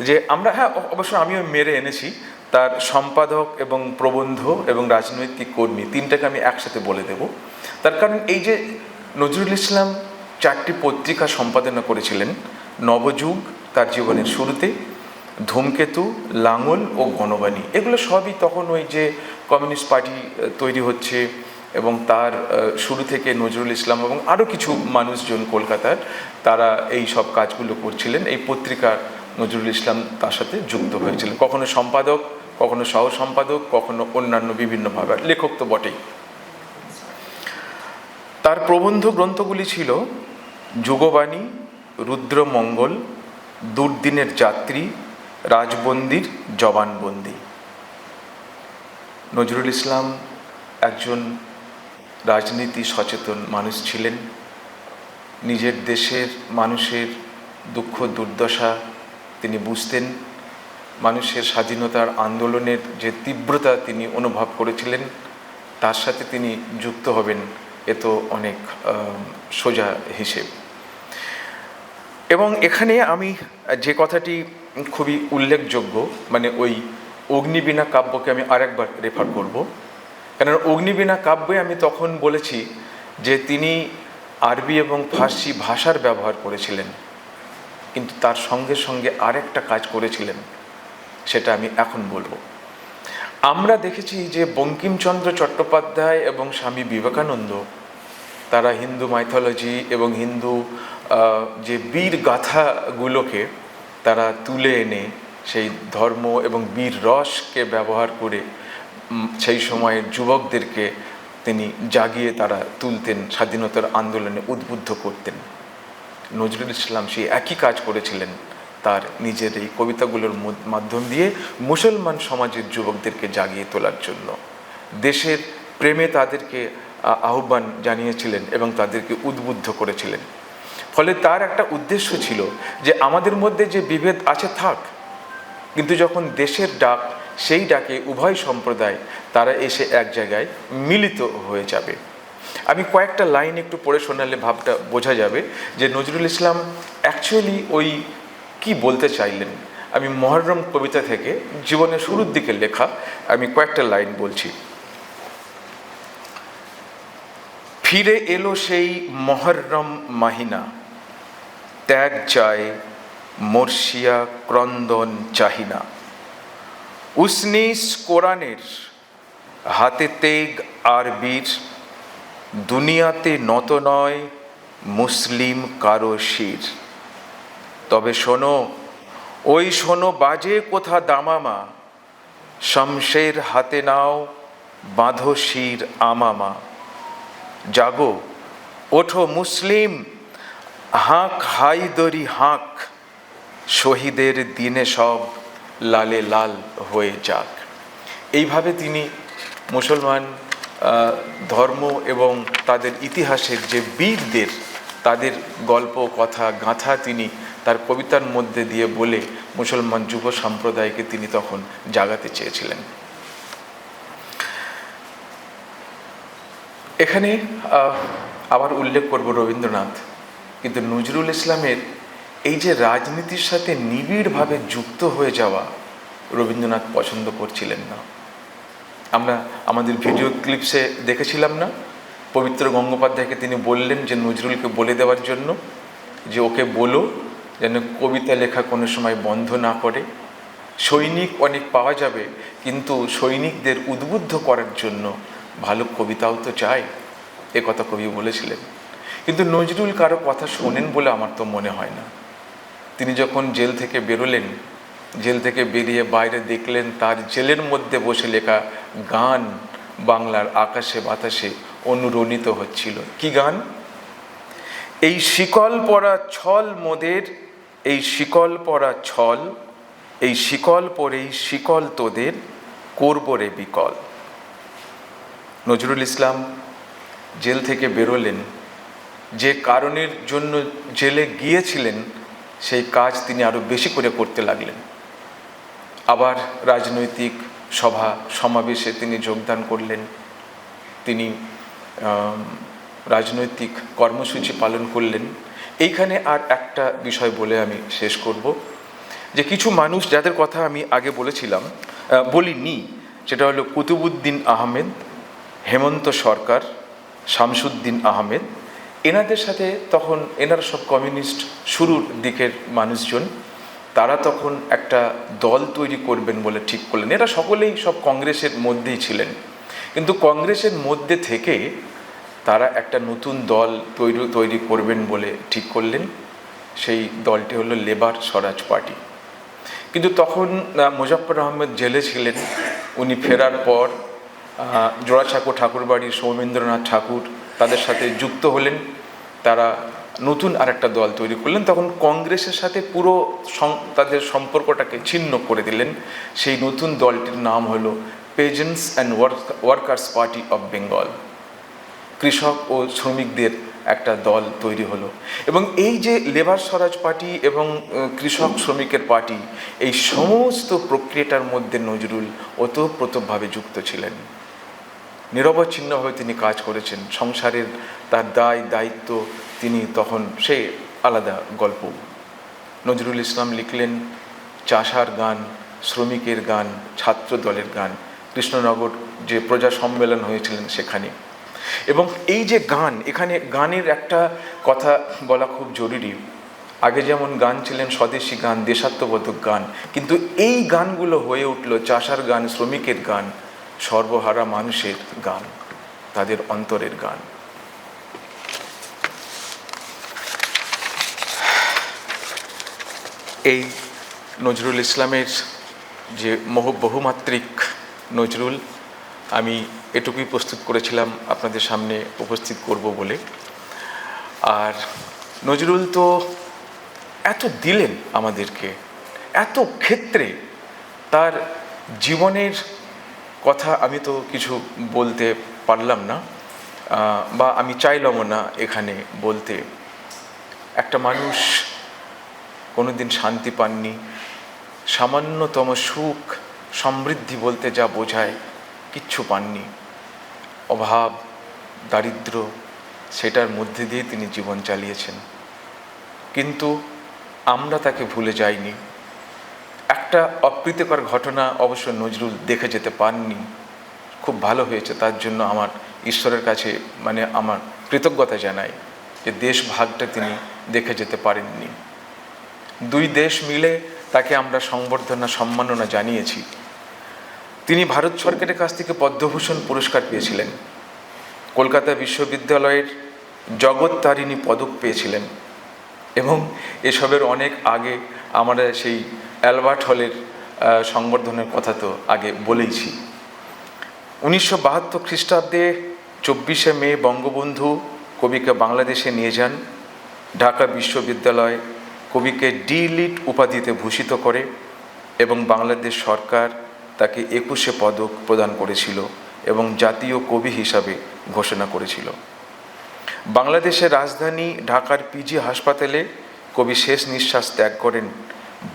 যে আমরা, হ্যাঁ অবশ্য আমিও মেরে এনেছি, তার সম্পাদক এবং প্রবন্ধ এবং রাজনৈতিক কর্মী তিনটাকে আমি একসাথে বলে দেব। তার কারণ এই যে নজরুল ইসলাম 4টি পত্রিকা সম্পাদনা করেছিলেন, নবযুগ তার জীবনের শুরুতে, ধূমকেতু, লাঙল ও গণবাণী, এগুলো সবই তখন ওই যে কমিউনিস্ট পার্টি তৈরি হচ্ছে এবং তার শুরু থেকে নজরুল ইসলাম এবং আরও কিছু মানুষজন কলকাতার, তারা এই সব কাজগুলো করছিলেন। এই পত্রিকা নজরুল ইসলাম তার সাথে যুক্ত হয়েছিলেন, কখনো সম্পাদক, কখনো সহ সম্পাদক, কখনো অন্যান্য বিভিন্নভাবে, লেখক তো বটেই। তার প্রবন্ধ গ্রন্থগুলি ছিল যুগবাণী, রুদ্রমঙ্গল, দুর্দিনের যাত্রী, রাজবন্দির জবানবন্দি। নজরুল ইসলাম একজন রাজনীতি সচেতন মানুষ ছিলেন। নিজের দেশের মানুষের দুঃখ দুর্দশা তিনি বুঝতেন, মানুষের স্বাধীনতার আন্দোলনের যে তীব্রতা তিনি অনুভব করেছিলেন, তার সাথে তিনি যুক্ত হবেন, এ তো অনেক সোজা হিসেব। এবং এখানে আমি যে কথাটি খুবই উল্লেখযোগ্য, মানে ওই অগ্নিবীণা কাব্যকে আমি আরেকবার রেফার করব, কেন অগ্নিবীণা কাব্যে আমি তখন বলেছি যে তিনি আরবি এবং ফার্সি ভাষার ব্যবহার করেছিলেন, কিন্তু তার সঙ্গে সঙ্গে আরেকটা কাজ করেছিলেন, সেটা আমি এখন বলবো। আমরা দেখেছি যে বঙ্কিমচন্দ্র চট্টোপাধ্যায় এবং স্বামী বিবেকানন্দ, তারা হিন্দু মাইথোলজি এবং হিন্দু যে বীর গাথাগুলোকে তারা তুলে এনে সেই ধর্ম এবং বীর রসকে ব্যবহার করে সেই সময়ের যুবকদেরকে তিনি জাগিয়ে তারা তুলতেন, স্বাধীনতার আন্দোলনে উদ্বুদ্ধ করতেন। নজরুল ইসলাম সেই একই কাজ করেছিলেন তার নিজের এই কবিতাগুলোর মাধ্যম দিয়ে মুসলমান সমাজের যুবকদেরকে জাগিয়ে তোলার জন্য। দেশের প্রেমে তাদেরকে আহ্বান জানিয়েছিলেন এবং তাদেরকে উদ্বুদ্ধ করেছিলেন। ফলে তার একটা উদ্দেশ্য ছিল যে আমাদের মধ্যে যে বিভেদ আছে থাক, কিন্তু যখন দেশের ডাক, সেই ডাকে উভয় সম্প্রদায় তারা এসে এক জায়গায় মিলিত হয়ে যাবে। আমি কয়েকটা লাইন একটু পড়ে শোনালে ভাবটা বোঝা যাবে যে নজরুল ইসলাম অ্যাকচুয়ালি ওই কি বলতে চাইলেন। আমি মহররম কবিতা থেকে, জীবনের শুরুর দিকে লেখা, আমি কয়েকটা লাইন বলছি। ফিরে এলো সেই মহররম মাহিনা, ত্যাগ চায় মর্শিয়া ক্রন্দন চাহিনা, উসনিস কোরআনের হাতে তেগ আর বীর, দুনিয়াতে নত নয় মুসলিম কারো শির। তবে শোনো, ওই শোনো বাজে কোথা দামামা, শমশের হাতে নাও বাঁধো শির আমামা। জাগো ওঠো মুসলিম, হাঁক হায়দরি হাঁক, শহীদের দিনে সব লালে লাল হয়ে যাক। এইভাবে তিনি মুসলমান ধর্ম এবং তাদের ইতিহাসের যে বীরদের তাদের গল্প কথা গাঁথা তিনি তার কবিতার মধ্যে দিয়ে বলে মুসলমান যুব সম্প্রদায়কে তিনি তখন জাগাতে চেয়েছিলেন। এখানে আবার উল্লেখ করব রবীন্দ্রনাথ, কিন্তু নজরুল ইসলামের এই যে রাজনীতির সাথে নিবিড়ভাবে যুক্ত হয়ে যাওয়া রবীন্দ্রনাথ পছন্দ করছিলেন না। আমরা আমাদের ভিডিও ক্লিপসে দেখেছিলাম না, পবিত্র গঙ্গোপাধ্যায়কে তিনি বললেন যে নজরুলকে বলে দেওয়ার জন্য যে ওকে বলো যেন কবিতা লেখা কোনো সময় বন্ধ না করে। সৈনিক অনেক পাওয়া যাবে, কিন্তু সৈনিকদের উদ্বুদ্ধ করার জন্য ভালো কবিতাও তো চাই, এ কথা কবি বলেছিলেন। কিন্তু নজরুল কারো কথা শোনেন বলে আমার তো মনে হয় না। তিনি যখন জেল থেকে বেরোলেন, জেল থেকে বেরিয়ে বাইরে দেখলেন তার জেলের মধ্যে বসে লেখা গান বাংলার আকাশে বাতাসে অনুরণিত হচ্ছিল। কি গান? এই শিকল পরা ছল মোদের, এই শিকল পরা ছল, এই শিকল পরেই শিকল তোদের করব রে বিকল। নজরুল ইসলাম জেল থেকে বেরোলেন, যে কারণের জন্য জেলে গিয়েছিলেন সেই কাজ তিনি আরো বেশি করে করতে লাগলেন। আবার রাজনৈতিক সভা সমাবেশে তিনি যোগদান করলেন, তিনি রাজনৈতিক কর্মসূচি পালন করলেন। এইখানে আর একটা বিষয় বলে আমি শেষ করব, যে কিছু মানুষ যাদের কথা আমি আগে বলিনি, সেটা হলো কুতুবুদ্দিন আহমেদ, হেমন্ত সরকার, শামসুদ্দিন আহমেদ। এনাদের সাথে তখন এনারা সব কমিউনিস্ট শুরুর দিকের মানুষজন, তারা তখন একটা দল তৈরি করবেন বলে ঠিক করলেন। এরা সকলেই সব কংগ্রেসের মধ্যেই ছিলেন, কিন্তু কংগ্রেসের মধ্যে থেকে তারা একটা নতুন দল তৈরি করবেন বলে ঠিক করলেন। সেই দলটি হলো লেবার স্বরাজ পার্টি। কিন্তু তখন মুজাফফর আহমেদ জেলে ছিলেন। উনি ফেরার পর জোড়াসাঁকো ঠাকুরবাড়ির সৌমেন্দ্রনাথ ঠাকুর তাদের সাথে যুক্ত হলেন, তারা নতুন আর একটা দল তৈরি করলেন। তখন কংগ্রেসের সাথে পুরো তাদের সম্পর্কটাকে ছিন্ন করে দিলেন। সেই নতুন দলটির নাম হলো peasants and workers party of Bengal. কৃষক ও শ্রমিকদের একটা দল তৈরি হলো। এবং এই যে লেবার স্বরাজ পার্টি এবং কৃষক শ্রমিকের পার্টি, এই সমস্ত প্রক্রিয়াটার মধ্যে নজরুল ওতপ্রোতভাবে যুক্ত ছিলেন। নিরবচ্ছিন্নভাবে তিনি কাজ করেছেন। সংসারের তার দায়িত্ব তিনি তখন সে আলাদা গল্প। নজরুল ইসলাম লিখলেন চাষার গান, শ্রমিকের গান, ছাত্র দলের গান, কৃষ্ণনগর যে প্রজা সম্মেলন হয়েছিলেন সেখানে। এবং এই যে গান, এখানে গানের একটা কথা বলা খুব জরুরি। আগে যেমন গান ছিলেন স্বদেশী গান, দেশাত্মবোধক গান, কিন্তু এই গানগুলো হয়ে উঠল চাষার গান, শ্রমিকের গান, সর্বহারা মানুষের গান, তাদের অন্তরের গান। এই নজরুল ইসলামের যে বহুমাত্রিক নজরুল, আমি এটুকুই প্রস্তুত করেছিলাম আপনাদের সামনে উপস্থিত করব বলে। আর নজরুল তো এত দিলেন আমাদেরকে, এত ক্ষেত্রে তার জীবনের কথা আমি তো কিছু বলতে পারলাম না, বা আমি চাইলামও না এখানে বলতে। একটা মানুষ কোনোদিন শান্তি পাননি, সামান্যতম সুখ সমৃদ্ধি বলতে যা বোঝায় কিচ্ছু পাননি। অভাব, দারিদ্র, সেটার মধ্যে দিয়ে তিনি জীবন চালিয়েছেন। কিন্তু আমরা তাকে ভুলে যাইনি। একটা অপ্রীতিকর ঘটনা অবশ্য নজরুল দেখে যেতে পাননি, খুব ভালো হয়েছে। তার জন্য আমার ঈশ্বরের কাছে আমার কৃতজ্ঞতা জানাই যে দেশ ভাগটা তিনি দেখে যেতে পারেননি। দুই দেশ মিলে তাকে আমরা সংবর্ধনা সম্মাননা জানিয়েছি। তিনি ভারত সরকারের কাছ থেকে পদ্মভূষণ পুরস্কার পেয়েছিলেন, কলকাতা বিশ্ববিদ্যালয়ের জগত্তারিণী পদক পেয়েছিলেন, এবং এসবের অনেক আগে আমরা সেই অ্যালবার্ট হলের সংবর্ধনের কথা তো আগে বলেইছি। 1972 খ্রিস্টাব্দে 24শে মে বঙ্গবন্ধু কবিকে বাংলাদেশে নিয়ে যান। ঢাকা বিশ্ববিদ্যালয় কবিকে ডি লিট উপাধিতে ভূষিত করে এবং বাংলাদেশ সরকার তাকে 21 পদক প্রদান করেছিল এবং জাতীয় কবি হিসাবে ঘোষণা করেছিল। বাংলাদেশের রাজধানী ঢাকার পিজি হাসপাতালে কবি শেষ নিঃশ্বাস ত্যাগ করেন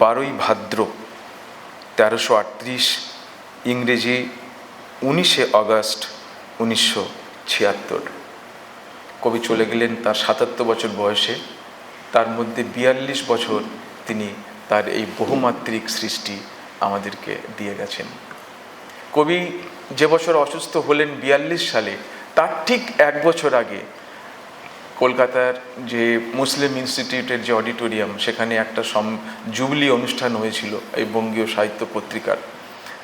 12ই ভাদ্র 1338, ইংরেজি 19শে অগাস্ট 1976। কবি চলে গেলেন তার 77 বছর বয়সে। তার মধ্যে 42 বছর তিনি তার এই বহুমাত্রিক সৃষ্টি আমাদেরকে দিয়ে গেছেন। কবি যে বছর অসুস্থ হলেন 42 সালে, তার ঠিক 1 বছর আগে কলকাতার যে মুসলিম ইনস্টিটিউটের যে অডিটোরিয়াম, সেখানে একটা জুবলি অনুষ্ঠান হয়েছিল এই বঙ্গীয় সাহিত্য পত্রিকার।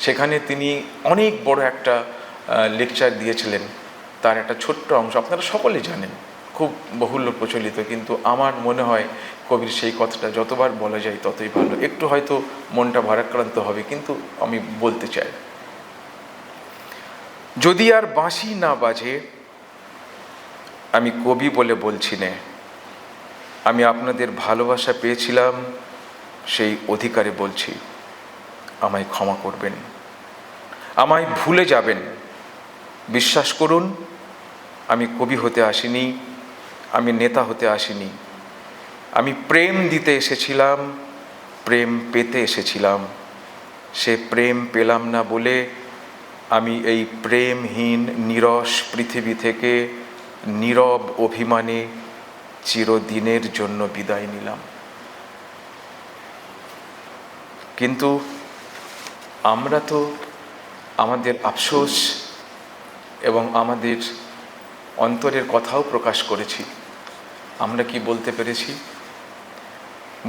সেখানে তিনি অনেক বড় একটা লেকচার দিয়েছিলেন। তার একটা ছোট্ট অংশ আপনারা সকলে জানেন, খুব বহুল্য প্রচলিত, কিন্তু আমার মনে হয় কবির সেই কথাটা যতবার বলা যায় ততই ভালো। একটু হয়তো মনটা ভারাক্রান্ত হবে, কিন্তু আমি বলতে চাই, যদি আর বাঁশি না বাজে আমি কবি বলে বলছি না, আমি আপনাদের ভালোবাসা পেয়েছিলাম সেই অধিকারে বলছি, আমায় ক্ষমা করবেন, আমায় ভুলে যাবেন। বিশ্বাস করুন, আমি কবি হতে আসিনি, আমি নেতা হতে আসিনি, আমি প্রেম দিতে এসেছিলাম, প্রেম পেতে এসেছিলাম। সে প্রেম পেলাম না বলে আমি এই প্রেমহীন নীরস পৃথিবী থেকে নীরব অভিমানে চিরদিনের জন্য বিদায় নিলাম। কিন্তু আমরা তো আমাদের আফসোস এবং আমাদের অন্তরের কথাও প্রকাশ করেছি। আমরা কি বলতে পেরেছি?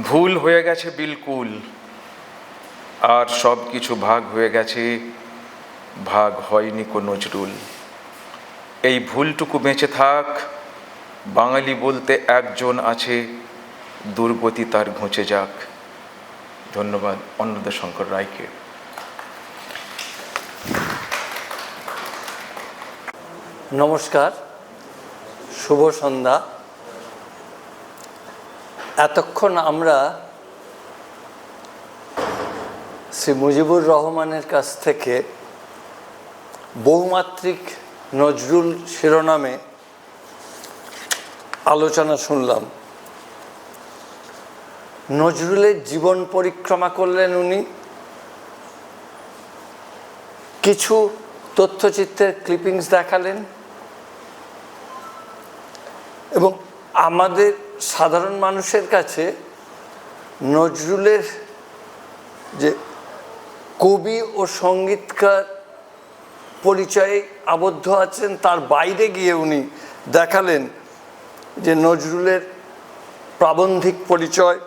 ভুল হয়ে গেছে বিলকুল, আর সব কিছু ভাগ হয়ে গেছে, ভাগ হয়নি কো নজরুল। এই ভুলটুকু বেঁচে থাক, বাঙালি বলতে একজন আছে, দুর্গতি তার ঘুচে যাক। ধন্যবাদ অন্নদাশঙ্কর রায়কে। নমস্কার, শুভ সন্ধ্যা। এতক্ষণ আমরা শ্রী মুজিবুর রহমানের কাছ থেকে বহুমাত্রিক নজরুল শিরোনামে আলোচনা শুনলাম। নজরুলের জীবন পরিক্রমা করলেন উনি, কিছু তথ্যচিত্রের ক্লিপিংস দেখালেন এবং আমাদের সাধারণ মানুষের কাছে নজরুলের যে কবি ও সঙ্গীতকার পরিচয়ে আবদ্ধ আছেন তার বাইরে গিয়ে উনি দেখালেন যে নজরুলের প্রাবন্ধিক পরিচয়,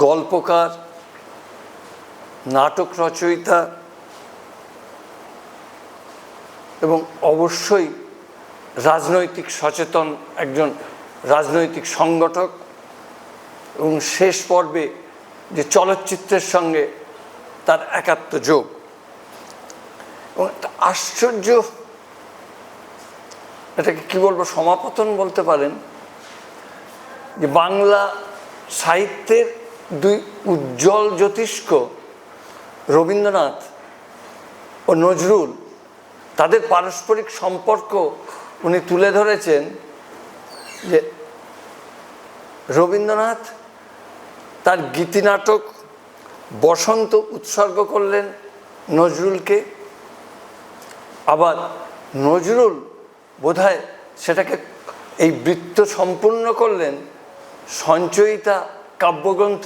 গল্পকার, নাটক রচয়িতা এবং অবশ্যই রাজনৈতিক সচেতন একজন রাজনৈতিক সংগঠক। এবং শেষ পর্বে যে চলচ্চিত্রের সঙ্গে তার একাত্ম যোগ এবং একটা আশ্চর্য, এটাকে কী বলবো, সমাপতন বলতে পারেন, যে বাংলা সাহিত্যের দুই উজ্জ্বল জ্যোতিষ্ক রবীন্দ্রনাথ ও নজরুল, তাদের পারস্পরিক সম্পর্ক উনি তুলে ধরেছেন। যে রবীন্দ্রনাথ তার গীতিনাটক বসন্ত উৎসর্গ করলেন নজরুলকে, আবার নজরুল বোধহয় সেটাকে এই বৃত্ত সম্পূর্ণ করলেন, সঞ্চয়িতা কাব্যগ্রন্থ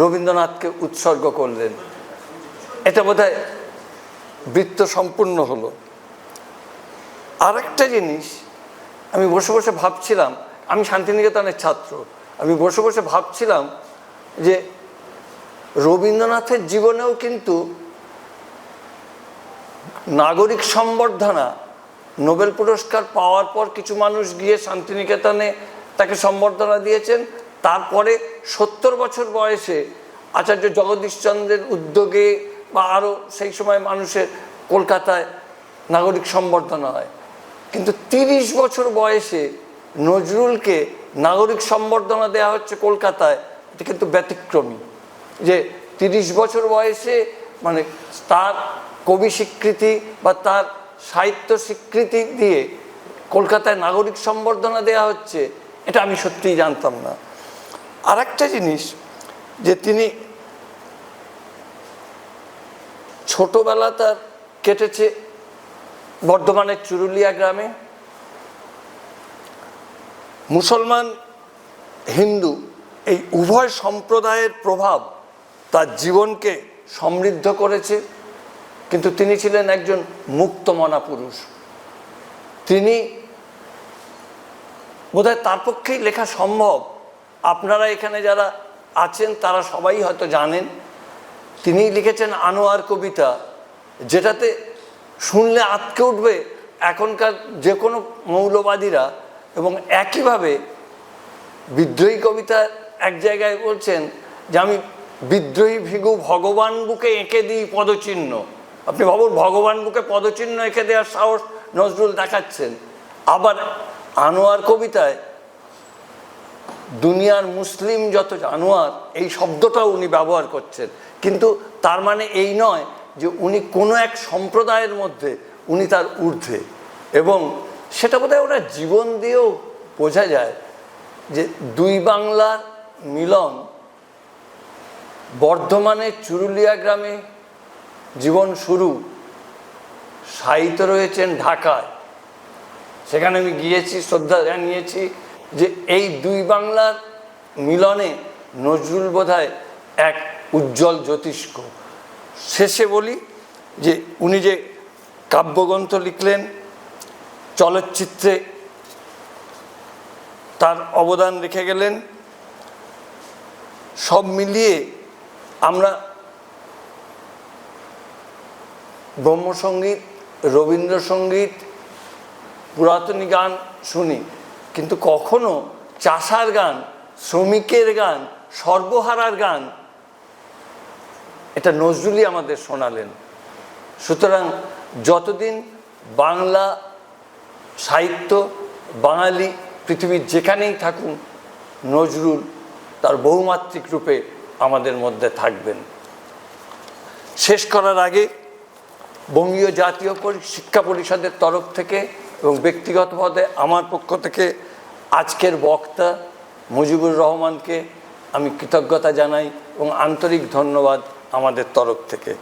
রবীন্দ্রনাথকে উৎসর্গ করলেন। এটা বোধহয় বৃত্ত সম্পূর্ণ হলো। আর একটা জিনিস আমি বসে বসে ভাবছিলাম, আমি শান্তিনিকেতনের ছাত্র, আমি বসে বসে ভাবছিলাম যে রবীন্দ্রনাথের জীবনেও কিন্তু নাগরিক সম্বর্ধনা, নোবেল পুরস্কার পাওয়ার পর কিছু মানুষ গিয়ে শান্তিনিকেতনে তাকে সম্বর্ধনা দিয়েছেন। তারপরে 70 বছর বয়সে আচার্য জগদীশচন্দ্রের উদ্যোগে বা আরও সেই সময় মানুষের কলকাতায় নাগরিক সম্বর্ধনা হয়। কিন্তু 30 বছর বয়সে নজরুলকে নাগরিক সম্বর্ধনা দেওয়া হচ্ছে কলকাতায়, এটা কিন্তু ব্যতিক্রমী। যে 30 বছর বয়সে মানে তার কবি স্বীকৃতি বা তার সাহিত্য স্বীকৃতি দিয়ে কলকাতায় নাগরিক সম্বর্ধনা দেওয়া হচ্ছে, এটা আমি সত্যিই জানতাম না। আর একটা জিনিস, যে তিনি ছোটবেলা তার কেটেছে বর্ধমানের চুরুলিয়া গ্রামে। মুসলমান হিন্দু এই উভয় সম্প্রদায়ের প্রভাব তার জীবনকে সমৃদ্ধ করেছে, কিন্তু তিনি ছিলেন একজন মুক্তমনা পুরুষ। তিনি বোধহয় তার পক্ষেই লেখা সম্ভব। আপনারা এখানে যারা আছেন তারা সবাই হয়তো জানেন, তিনি লিখেছেন আনোয়ার কবিতা, যেটাতে শুনলে আঁতকে উঠবে এখনকার যে কোনো মৌলবাদীরা। এবং একইভাবে বিদ্রোহী কবিতা এক জায়গায় বলছেন যে আমি বিদ্রোহী ভিগু ভগবান বুকে এঁকে দিই পদচিহ্ন। আপনি ভাবুন, ভগবান বুকে পদচিহ্ন এঁকে দেওয়ার সাহস নজরুল দেখাচ্ছেন। আবার আনোয়ার কবিতায় দুনিয়ার মুসলিম যত জানোয়ার, এই শব্দটাও উনি ব্যবহার করছেন। কিন্তু তার মানে এই নয় যে উনি কোনো এক সম্প্রদায়ের মধ্যে, উনি তার ঊর্ধ্বে। এবং সেটা বোধহয় ওরা জীবন দিয়েও বোঝা যায় যে দুই বাংলার মিলন। বর্ধমানের চুরুলিয়া গ্রামে জীবন শুরু, সাহিত্য রয়েছেন ঢাকায়, সেখানে আমি গিয়েছি, শ্রদ্ধা জানিয়েছি যে এই দুই বাংলার মিলনে নজরুল বোধহয় এক উজ্জ্বল জ্যোতিষ্ক। শেষে বলি যে উনি যে কাব্যগ্রন্থ লিখলেন, চলচ্চিত্রে তার অবদান রেখে গেলেন, সব মিলিয়ে আমরা ব্রহ্মসঙ্গীত, রবীন্দ্রসঙ্গীত, পুরাতনী গান শুনি, কিন্তু কখনো চাষার গান, শ্রমিকের গান, সর্বহারার গান এটা নজরুলই আমাদের শোনালেন। সুতরাং যতদিন বাংলা সাহিত্য, বাঙালি পৃথিবীর যেখানেই থাকুন, নজরুল তার বহুমাত্রিক রূপে আমাদের মধ্যে থাকবেন। শেষ করার আগে বঙ্গীয় জাতীয় শিক্ষা পরিষদের তরফ থেকে এবং ব্যক্তিগতভাবে আমার পক্ষ থেকে আজকের বক্তা মুজিবুর রহমানকে আমি কৃতজ্ঞতা জানাই এবং আন্তরিক ধন্যবাদ আমাদের তরফ থেকে।